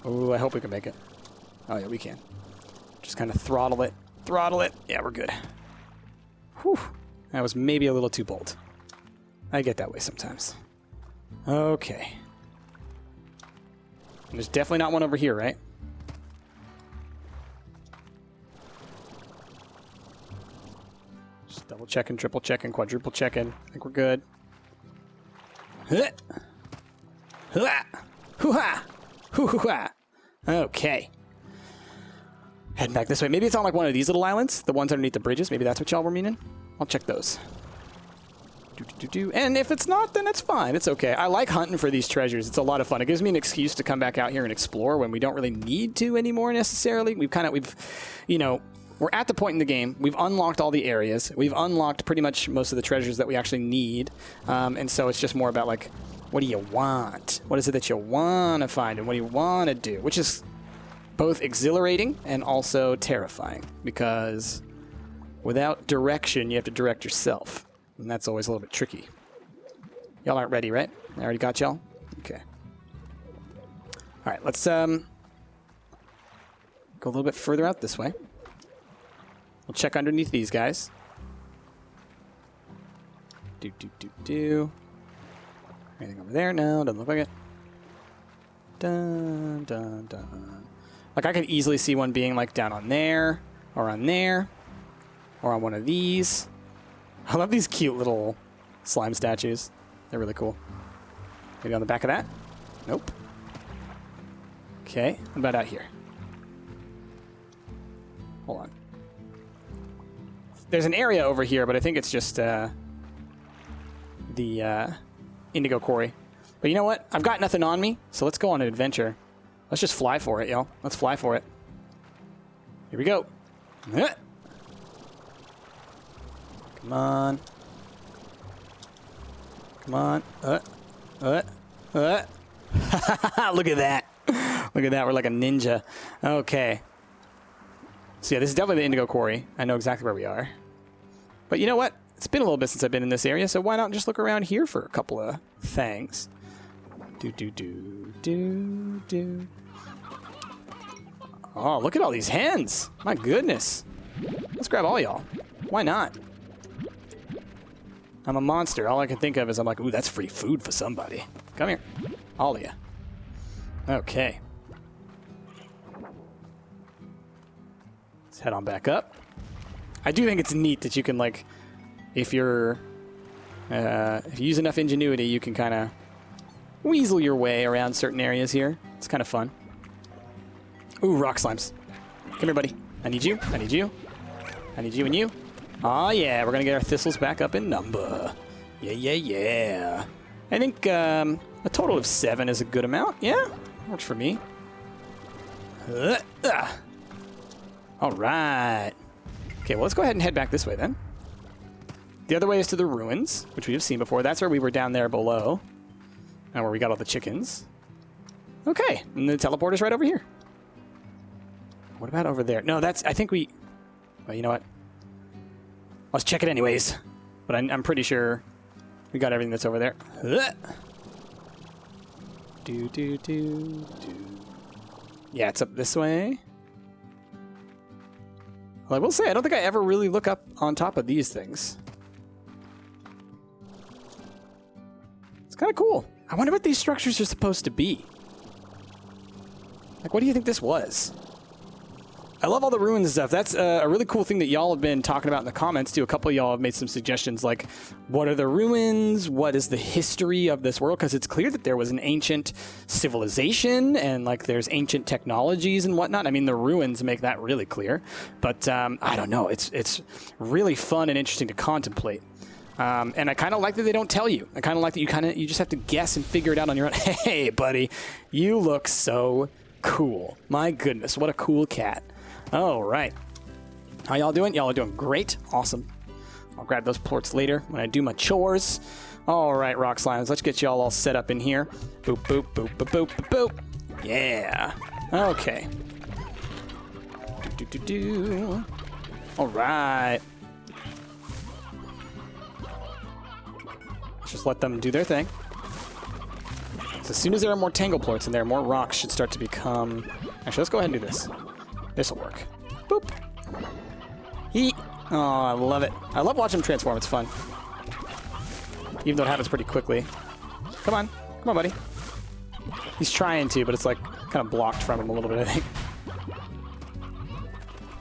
Oh, I hope we can make it. Oh yeah, we can. Just kind of throttle it. Throttle it. Yeah, we're good. Whew. That was maybe a little too bold. I get that way sometimes. Okay. And there's definitely not one over here, right? Just double checking, triple checking, quadruple checking. I think we're good. Okay. Heading back this way. Maybe it's on like one of these little islands, the ones underneath the bridges. Maybe that's what y'all were meaning. I'll check those. And if it's not, then it's fine. It's okay. I like hunting for these treasures. It's a lot of fun. It gives me an excuse to come back out here and explore when we don't really need to anymore necessarily. We're at the point in the game. We've unlocked all the areas. We've unlocked pretty much most of the treasures that we actually need. And so it's just more about like, what do you want? What is it that you want to find and what do you want to do? Which is both exhilarating and also terrifying because without direction, you have to direct yourself. And that's always a little bit tricky. Y'all aren't ready, right? I already got y'all? Okay. All right, let's go a little bit further out this way. We'll check underneath these guys. Anything over there? No, doesn't look like it. Dun, dun, dun. Like, I could easily see one being, like, down on there, or on one of these. I love these cute little slime statues. They're really cool. Maybe on the back of that? Nope. Okay, what about out here? Hold on. There's an area over here, but I think it's just the indigo quarry. But you know what? I've got nothing on me, so let's go on an adventure. Let's just fly for it, yo. Let's fly for it. Here we go. Come on. Come on. Look at that. Look at that. We're like a ninja. Okay. So yeah, this is definitely the indigo quarry. I know exactly where we are. But you know what? It's been a little bit since I've been in this area, so why not just look around here for a couple of things? Do. Oh, look at all these hens. My goodness. Let's grab all y'all. Why not? I'm a monster. All I can think of is I'm like, ooh, that's free food for somebody. Come here. All of you. Okay. Let's head on back up. I do think it's neat that you can, like, if you use enough ingenuity, you can kind of weasel your way around certain areas here. It's kind of fun. Ooh, rock slimes. Come here, buddy. I need you. I need you. I need you and you. Oh, yeah. We're going to get our thistles back up in number. Yeah. I think a total of 7 is a good amount. Yeah, works for me. All right. Okay, well, let's go ahead and head back this way then. The other way is to the ruins, which we have seen before. That's where we were down there below. And where we got all the chickens. Okay, and the teleporter's right over here. What about over there? No, that's... I think we... Well, you know what? Let's check it anyways. But I'm pretty sure we got everything that's over there. Do. Yeah, it's up this way. Well, I will say, I don't think I ever really look up on top of these things. It's kind of cool. I wonder what these structures are supposed to be. Like, what do you think this was? I love all the ruins and stuff. That's a really cool thing that y'all have been talking about in the comments, too. A couple of y'all have made some suggestions, like, what are the ruins? What is the history of this world? Because it's clear that there was an ancient civilization, and, like, there's ancient technologies and whatnot. I mean, the ruins make that really clear. But, I don't know. It's really fun and interesting to contemplate. And I kind of like that they don't tell you. I kind of like that you just have to guess and figure it out on your own. Hey, buddy, you look so cool. My goodness, what a cool cat. All right. How y'all doing? Y'all are doing great. Awesome. I'll grab those plorts later when I do my chores. All right, rock slimes. Let's get y'all all set up in here. Boop, boop, boop, boop, boop, boop, boop. Yeah. Okay. Do. All right. Let's just let them do their thing. So as soon as there are more tangle plorts in there, more rocks should start to become... Actually, let's go ahead and do this. This'll work. Boop. Yeet. Oh, I love it. I love watching him transform. It's fun. Even though it happens pretty quickly. Come on. Come on, buddy. He's trying to, but it's like kind of blocked from him a little bit, I think.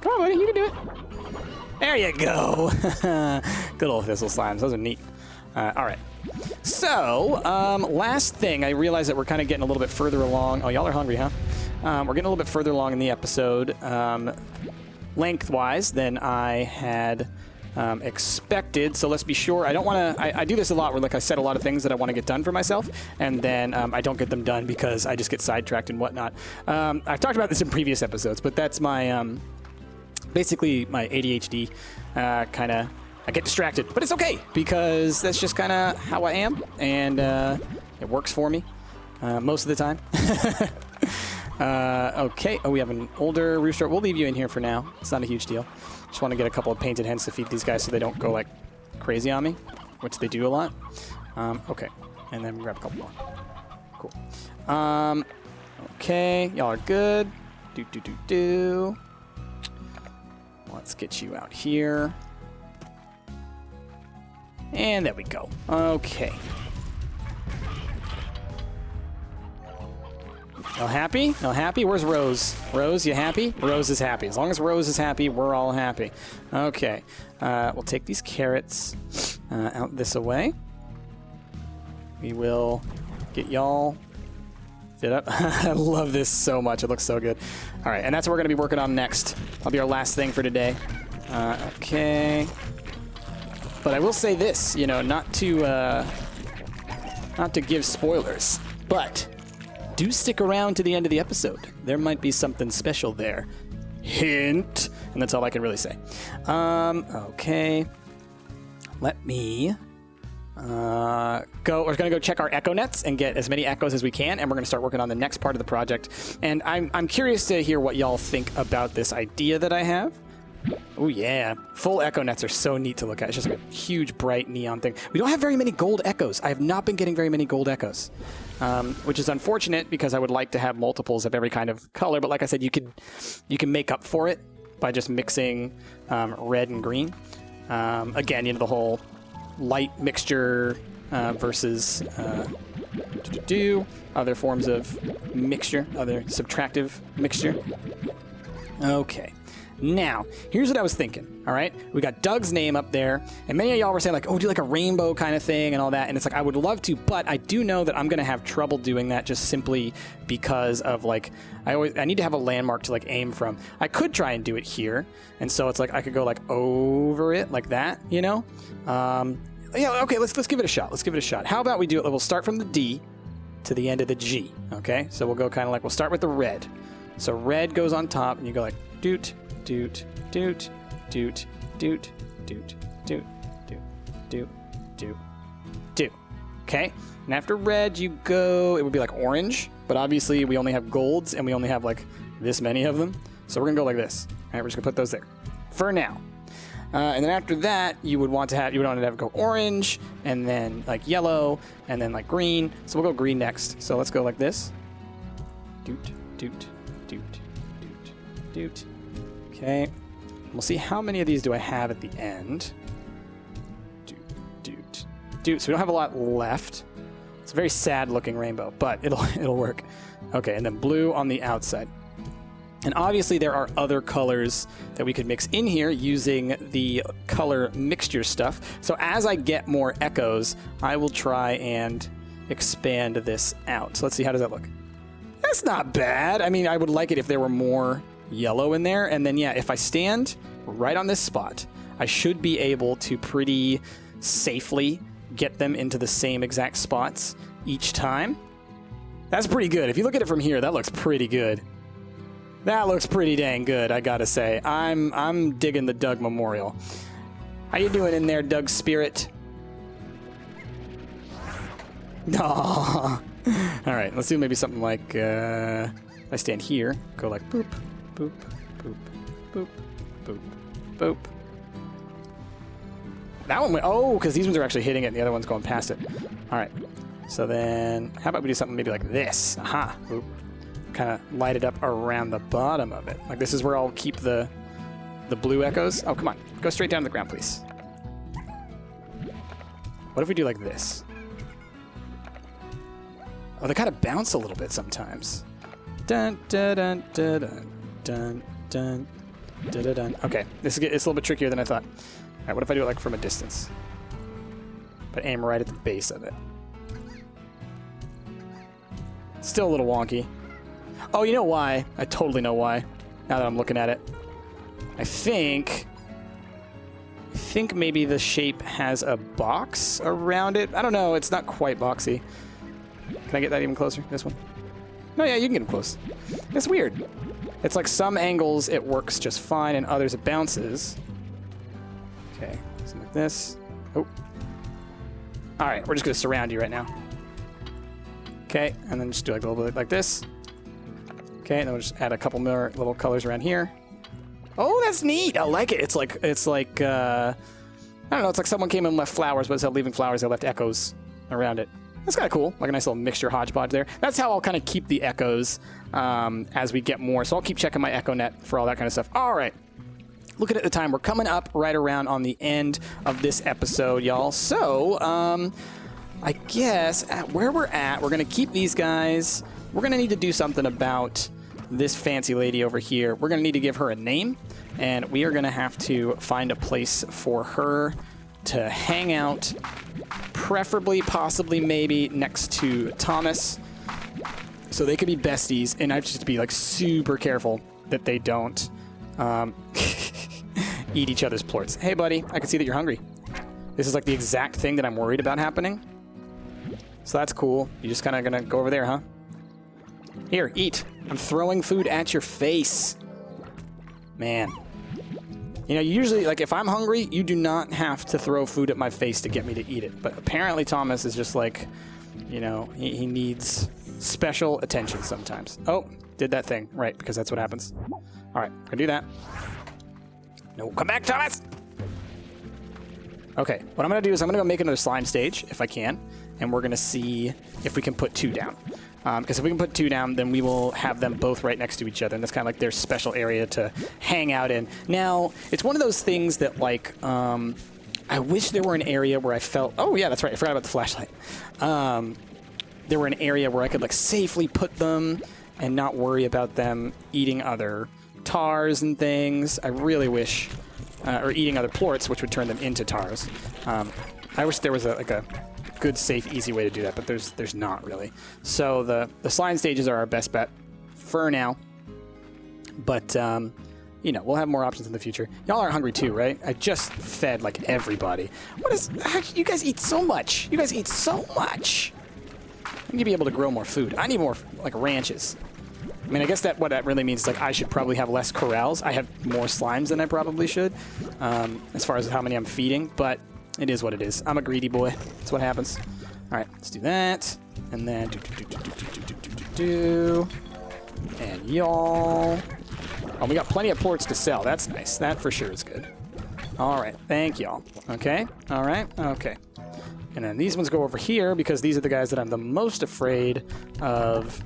Come on, buddy. You can do it. There you go. Good old thistle slimes. Those are neat. All right. So, last thing, I realize that we're kind of getting a little bit further along. Oh, y'all are hungry, huh? We're getting a little bit further along in the episode, lengthwise than I had expected. So let's be sure. I don't want to. I do this a lot, where like I set a lot of things that I want to get done for myself, and then I don't get them done because I just get sidetracked and whatnot. I've talked about this in previous episodes, but that's my basically my ADHD kind of. I get distracted, but it's okay because that's just kind of how I am, and it works for me most of the time. Okay. Oh, we have an older rooster. We'll leave you in here for now. It's not a huge deal. Just want to get a couple of painted hens to feed these guys so they don't go like crazy on me, which they do a lot. Okay. And then grab a couple more. Cool. Okay. Y'all are good. Do. Let's get you out here. And there we go. Okay. Y'all happy? Y'all happy? Where's Rose? Rose, you happy? Rose is happy. As long as Rose is happy, we're all happy. Okay. We'll take these carrots out this way. We will get y'all fit up. I love this so much. It looks so good. All right, and that's what we're going to be working on next. That'll be our last thing for today. Okay. But I will say this, you know, not to not to give spoilers, but do stick around to the end of the episode. There might be something special there. Hint. And that's all I can really say. Okay. Let me go. We're going to go check our echo nets and get as many echoes as we can, and we're going to start working on the next part of the project. And I'm curious to hear what y'all think about this idea that I have. Oh, yeah. Full echo nets are so neat to look at. It's just like a huge, bright neon thing. We don't have very many gold echoes. I have not been getting very many gold echoes, which is unfortunate because I would like to have multiples of every kind of color. But like I said, you can make up for it by just mixing red and green. Again, the whole light mixture versus other forms of mixture, other subtractive mixture. Okay. Now, here's what I was thinking, all right? We got Doug's name up there, and many of y'all were saying, like, oh, do like a rainbow kind of thing and all that, and it's like, I would love to, but I do know that I'm going to have trouble doing that just simply because of, like, I need to have a landmark to, like, aim from. I could try and do it here, and so it's like, I could go, like, over it, like that, Yeah, okay, let's give it a shot. Let's give it a shot. How about we do it, we'll start from the D to the end of the G, okay? So we'll go kind of like, we'll start with the red. So red goes on top, and you go like, doot, doot, doot, doot, doot, doot, doot, doot, doot, doot, doot. Okay? And after red, you go, it would be like orange, but obviously we only have golds, and we only have like this many of them. So we're gonna go like this. All right, we're just gonna put those there for now. And then after that, you would want to have go orange, and then like yellow, and then like green. So we'll go green next. So let's go like this. Doot, doot, doot, doot, doot. Okay. We'll see how many of these do I have at the end. Doot, doot, doot. So we don't have a lot left. It's a very sad looking rainbow, but it'll work. Okay, and then blue on the outside. And obviously there are other colors that we could mix in here using the color mixture stuff. So as I get more echoes, I will try and expand this out. So let's see, how does that look? That's not bad. I mean, I would like it if there were more yellow in there. And then, yeah, if I stand right on this spot, I should be able to pretty safely get them into the same exact spots each time. That's pretty good. If you look at it from here, that looks pretty good. That looks pretty dang good, I gotta say. I'm digging the Doug Memorial. How you doing in there, Doug Spirit? Aww. All right, let's do maybe something like, if I stand here, go like boop, boop, boop, boop, boop, boop. That one went, oh, because these ones are actually hitting it and the other one's going past it. All right, so then how about we do something maybe like this? Aha, boop. Kind of light it up around the bottom of it. Like this is where I'll keep the blue echoes. Oh, come on. Go straight down to the ground, please. What if we do like this? Oh, they kind of bounce a little bit sometimes. Dun, dun, dun, dun, dun, dun, dun, dun, dun. Okay, it's a little bit trickier than I thought. All right, what if I do it like from a distance? But aim right at the base of it. Still a little wonky. Oh, you know why? I totally know why, now that I'm looking at it. I think maybe the shape has a box around it. I don't know. It's not quite boxy. Can I get that even closer? This one? No, yeah, you can get them close. It's weird. It's like some angles it works just fine, and others it bounces. Okay, something like this. Oh. All right, we're just going to surround you right now. Okay, and then just do like a little bit like this. Okay, and then we'll just add a couple more little colors around here. Oh, that's neat. I like it. It's like I don't know, it's like someone came and left flowers, but instead of leaving flowers, they left echoes around it. That's kind of cool. Like a nice little mixture hodgepodge there. That's how I'll kind of keep the echoes as we get more. So I'll keep checking my echo net for all that kind of stuff. All right. Looking at the time, we're coming up right around on the end of this episode, y'all. So, I guess at where we're at, we're going to keep these guys. We're going to need to do something about this fancy lady over here. We're going to need to give her a name, and we are going to have to find a place for her to hang out, preferably, possibly, maybe next to Thomas, so they could be besties, and I have to just be like super careful that they don't eat each other's plorts. Hey, buddy, I can see that you're hungry. This is like the exact thing that I'm worried about happening. So that's cool. You just kind of gonna go over there, huh? Here, eat. I'm throwing food at your face. Man. You know, usually, like, if I'm hungry, you do not have to throw food at my face to get me to eat it. But apparently Thomas is just like, you know, he needs special attention sometimes. Oh, did that thing. Right, because that's what happens. All right, gonna do that. No, come back, Thomas! Okay, what I'm gonna do is I'm gonna go make another slime stage, if I can. And we're gonna see if we can put 2 down. Because if we can put 2 down, then we will have them both right next to each other, and that's kind of like their special area to hang out in. Now, it's one of those things that, like, I wish there were an area where I felt... Oh, yeah, that's right. I forgot about the flashlight. There were an area where I could, like, safely put them and not worry about them eating other tars and things. I really wish... or eating other plorts, which would turn them into tars. I wish there was a good, safe, easy way to do that, but there's not really. So the slime stages are our best bet for now. But, you know, we'll have more options in the future. Y'all are hungry too, right? I just fed, like, everybody. How you guys eat so much? You guys eat so much. I need to be able to grow more food. I need more, like, ranches. I mean, I guess what that really means is, like, I should probably have less corrals. I have more slimes than I probably should, as far as how many I'm feeding, but it is what it is. I'm a greedy boy. That's what happens. All right, let's do that. And then and y'all. Oh, we got plenty of plorts to sell. That's nice. That for sure is good. All right, thank y'all. Okay, all right, okay. And then these ones go over here because these are the guys that I'm the most afraid of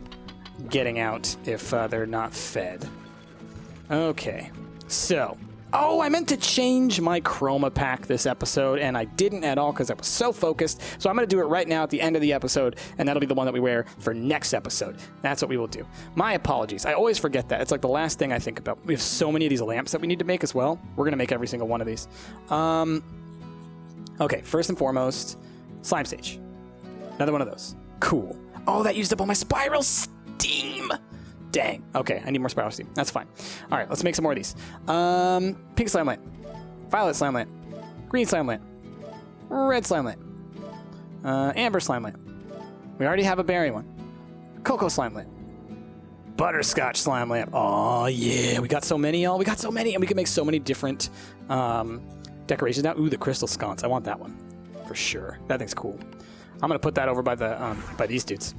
getting out if they're not fed. Okay, so... Oh, I meant to change my chroma pack this episode, and I didn't at all because I was so focused. So I'm going to do it right now at the end of the episode, and that'll be the one that we wear for next episode. That's what we will do. My apologies. I always forget that. It's like the last thing I think about. We have so many of these lamps that we need to make as well. We're going to make every single one of these. Okay, first and foremost, slime stage. Another one of those. Cool. Oh, that used up all my spiral steam. Dang. Okay, I need more spiral steam. That's fine. All right, let's make some more of these. Pink slime lamp. Violet slime lamp. Green slime lamp. Red slime lamp. Amber slime lamp. We already have a berry one. Cocoa slime lamp. Butterscotch slime lamp. Oh, yeah. We got so many, y'all. We got so many, and we can make so many different decorations now. Ooh, the crystal sconce. I want that one for sure. That thing's cool. I'm going to put that over by the by these dudes.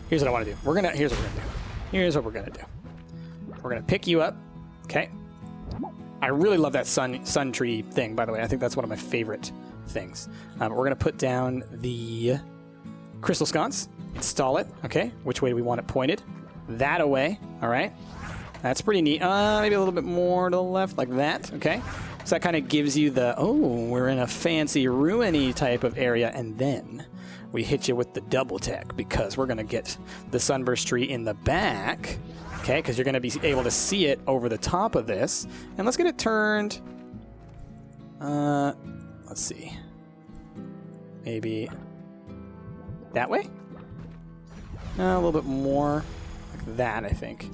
Here's what I want to do. Here's what we're gonna do. We're gonna pick you up. Okay. I really love that sun tree thing, by the way. I think that's one of my favorite things. We're gonna put down the crystal sconce. Install it. Okay. Which way do we want it pointed? That away. All right. That's pretty neat. Maybe a little bit more to the left, like that. Okay. So that kind of gives you the, oh, we're in a fancy ruiny type of area, and then we hit you with the double tech because we're going to get the sunburst tree in the back, okay, because you're going to be able to see it over the top of this. And let's get it turned, let's see, maybe that way? A little bit more like that, I think.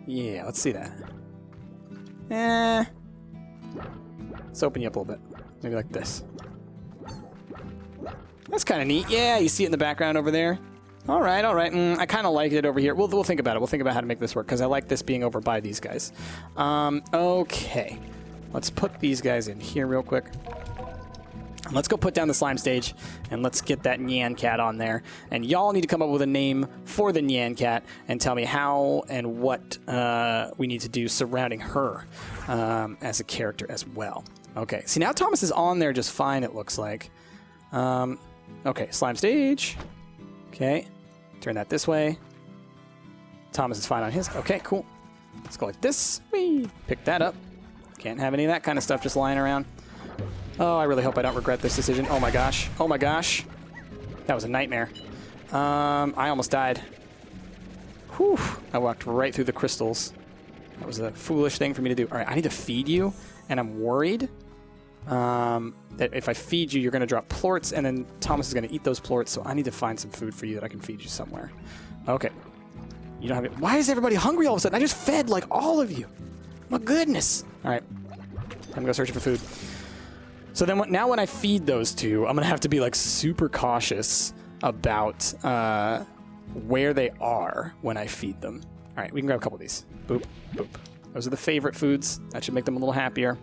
Yeah, let's see that. Let's open you up a little bit. Maybe like this. That's kind of neat. Yeah, you see it in the background over there. All right, all right. I kind of like it over here. We'll think about it. We'll think about how to make this work because I like this being over by these guys. Okay. Let's put these guys in here real quick. Let's go put down the slime stage and let's get that Nyan cat on there. And y'all need to come up with a name for the Nyan cat and tell me how and what we need to do surrounding her as a character as well. Okay. See, now Thomas is on there just fine, it looks like. Okay, slime stage. Okay, turn that this way. Thomas is fine on his. Okay, cool. Let's go like this. Whee! Pick that up. Can't have any of that kind of stuff just lying around. Oh, I really hope I don't regret this decision. Oh my gosh. Oh my gosh. That was a nightmare. I almost died. Whew. I walked right through the crystals. That was a foolish thing for me to do. All right, I need to feed you, and I'm worried that if I feed you, you're going to drop plorts, and then Thomas is going to eat those plorts, so I need to find some food for you that I can feed you somewhere. Okay. You don't have it. Why is everybody hungry all of a sudden? I just fed, like, all of you. My goodness. All right. I'm going to go searching for food. So then now when I feed those two, I'm going to have to be like super cautious about where they are when I feed them. All right, we can grab a couple of these. Boop, boop. Those are the favorite foods. That should make them a little happier.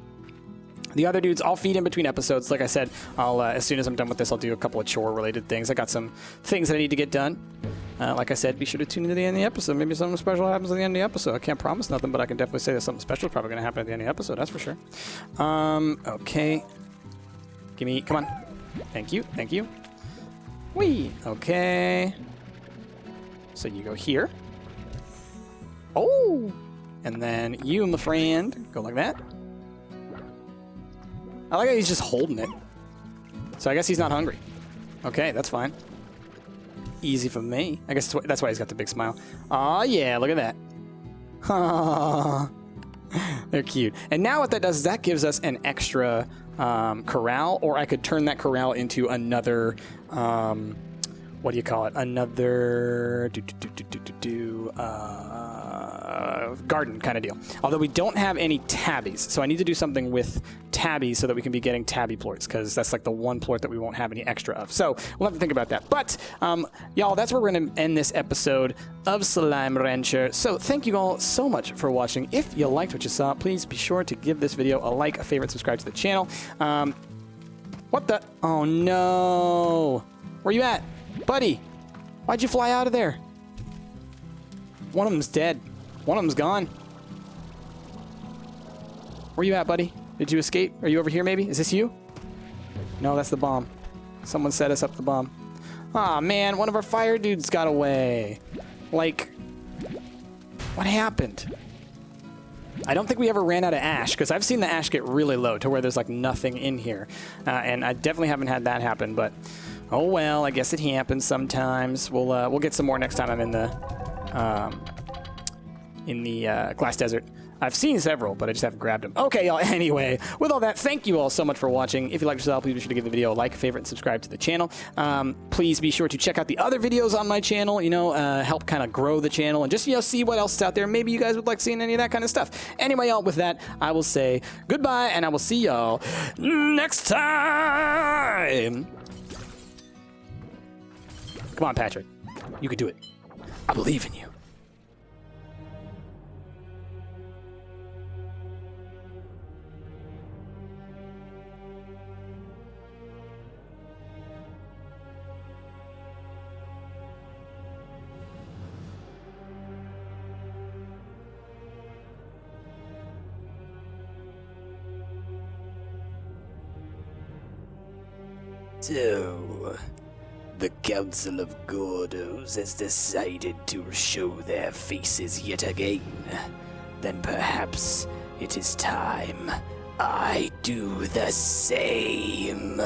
The other dudes, I'll feed in between episodes. Like I said, I'll as soon as I'm done with this, I'll do a couple of chore-related things. I got some things that I need to get done. Like I said, be sure to tune into the end of the episode. Maybe something special happens at the end of the episode. I can't promise nothing, but I can definitely say that something special is probably going to happen at the end of the episode. That's for sure. Okay. Give me... Come on. Thank you. Thank you. Whee! Okay. So you go here. Oh! And then you, my friend, go like that. I like how he's just holding it. So I guess he's not hungry. Okay, that's fine. Easy for me. I guess that's why he's got the big smile. Aw, yeah, look at that. They're cute. And now what that does is that gives us an extra corral, or I could turn that corral into another, what do you call it? Another garden kind of deal. Although we don't have any tabbies, so I need to do something with tabbies so that we can be getting tabby plorts, because that's like the one plort that we won't have any extra of. So we'll have to think about that. But y'all, that's where we're going to end this episode of Slime Rancher. So thank you all so much for watching. If you liked what you saw, please be sure to give this video a like, a favorite, subscribe to the channel. What the? Oh no! Where you at? Buddy, why'd you fly out of there? One of them's dead. One of them's gone. Where you at, buddy? Did you escape? Are you over here, maybe? Is this you? No, that's the bomb. Someone set us up the bomb. Aw, man, one of our fire dudes got away. Like, what happened? I don't think we ever ran out of ash, because I've seen the ash get really low to where there's like nothing in here. And I definitely haven't had that happen, but oh well, I guess it happens sometimes. We'll get some more next time I'm in the glass desert. I've seen several, but I just haven't grabbed them. Okay, y'all. Anyway, with all that, thank you all so much for watching. If you liked yourself, please be sure to give the video a like, a favorite, and subscribe to the channel. Please be sure to check out the other videos on my channel, help kind of grow the channel and just, see what else is out there. Maybe you guys would like seeing any of that kind of stuff. Anyway, y'all, with that, I will say goodbye, and I will see y'all next time. Come on, Patrick. You can do it. I believe in you. So, the Council of Gordos has decided to show their faces yet again. Then perhaps it is time I do the same.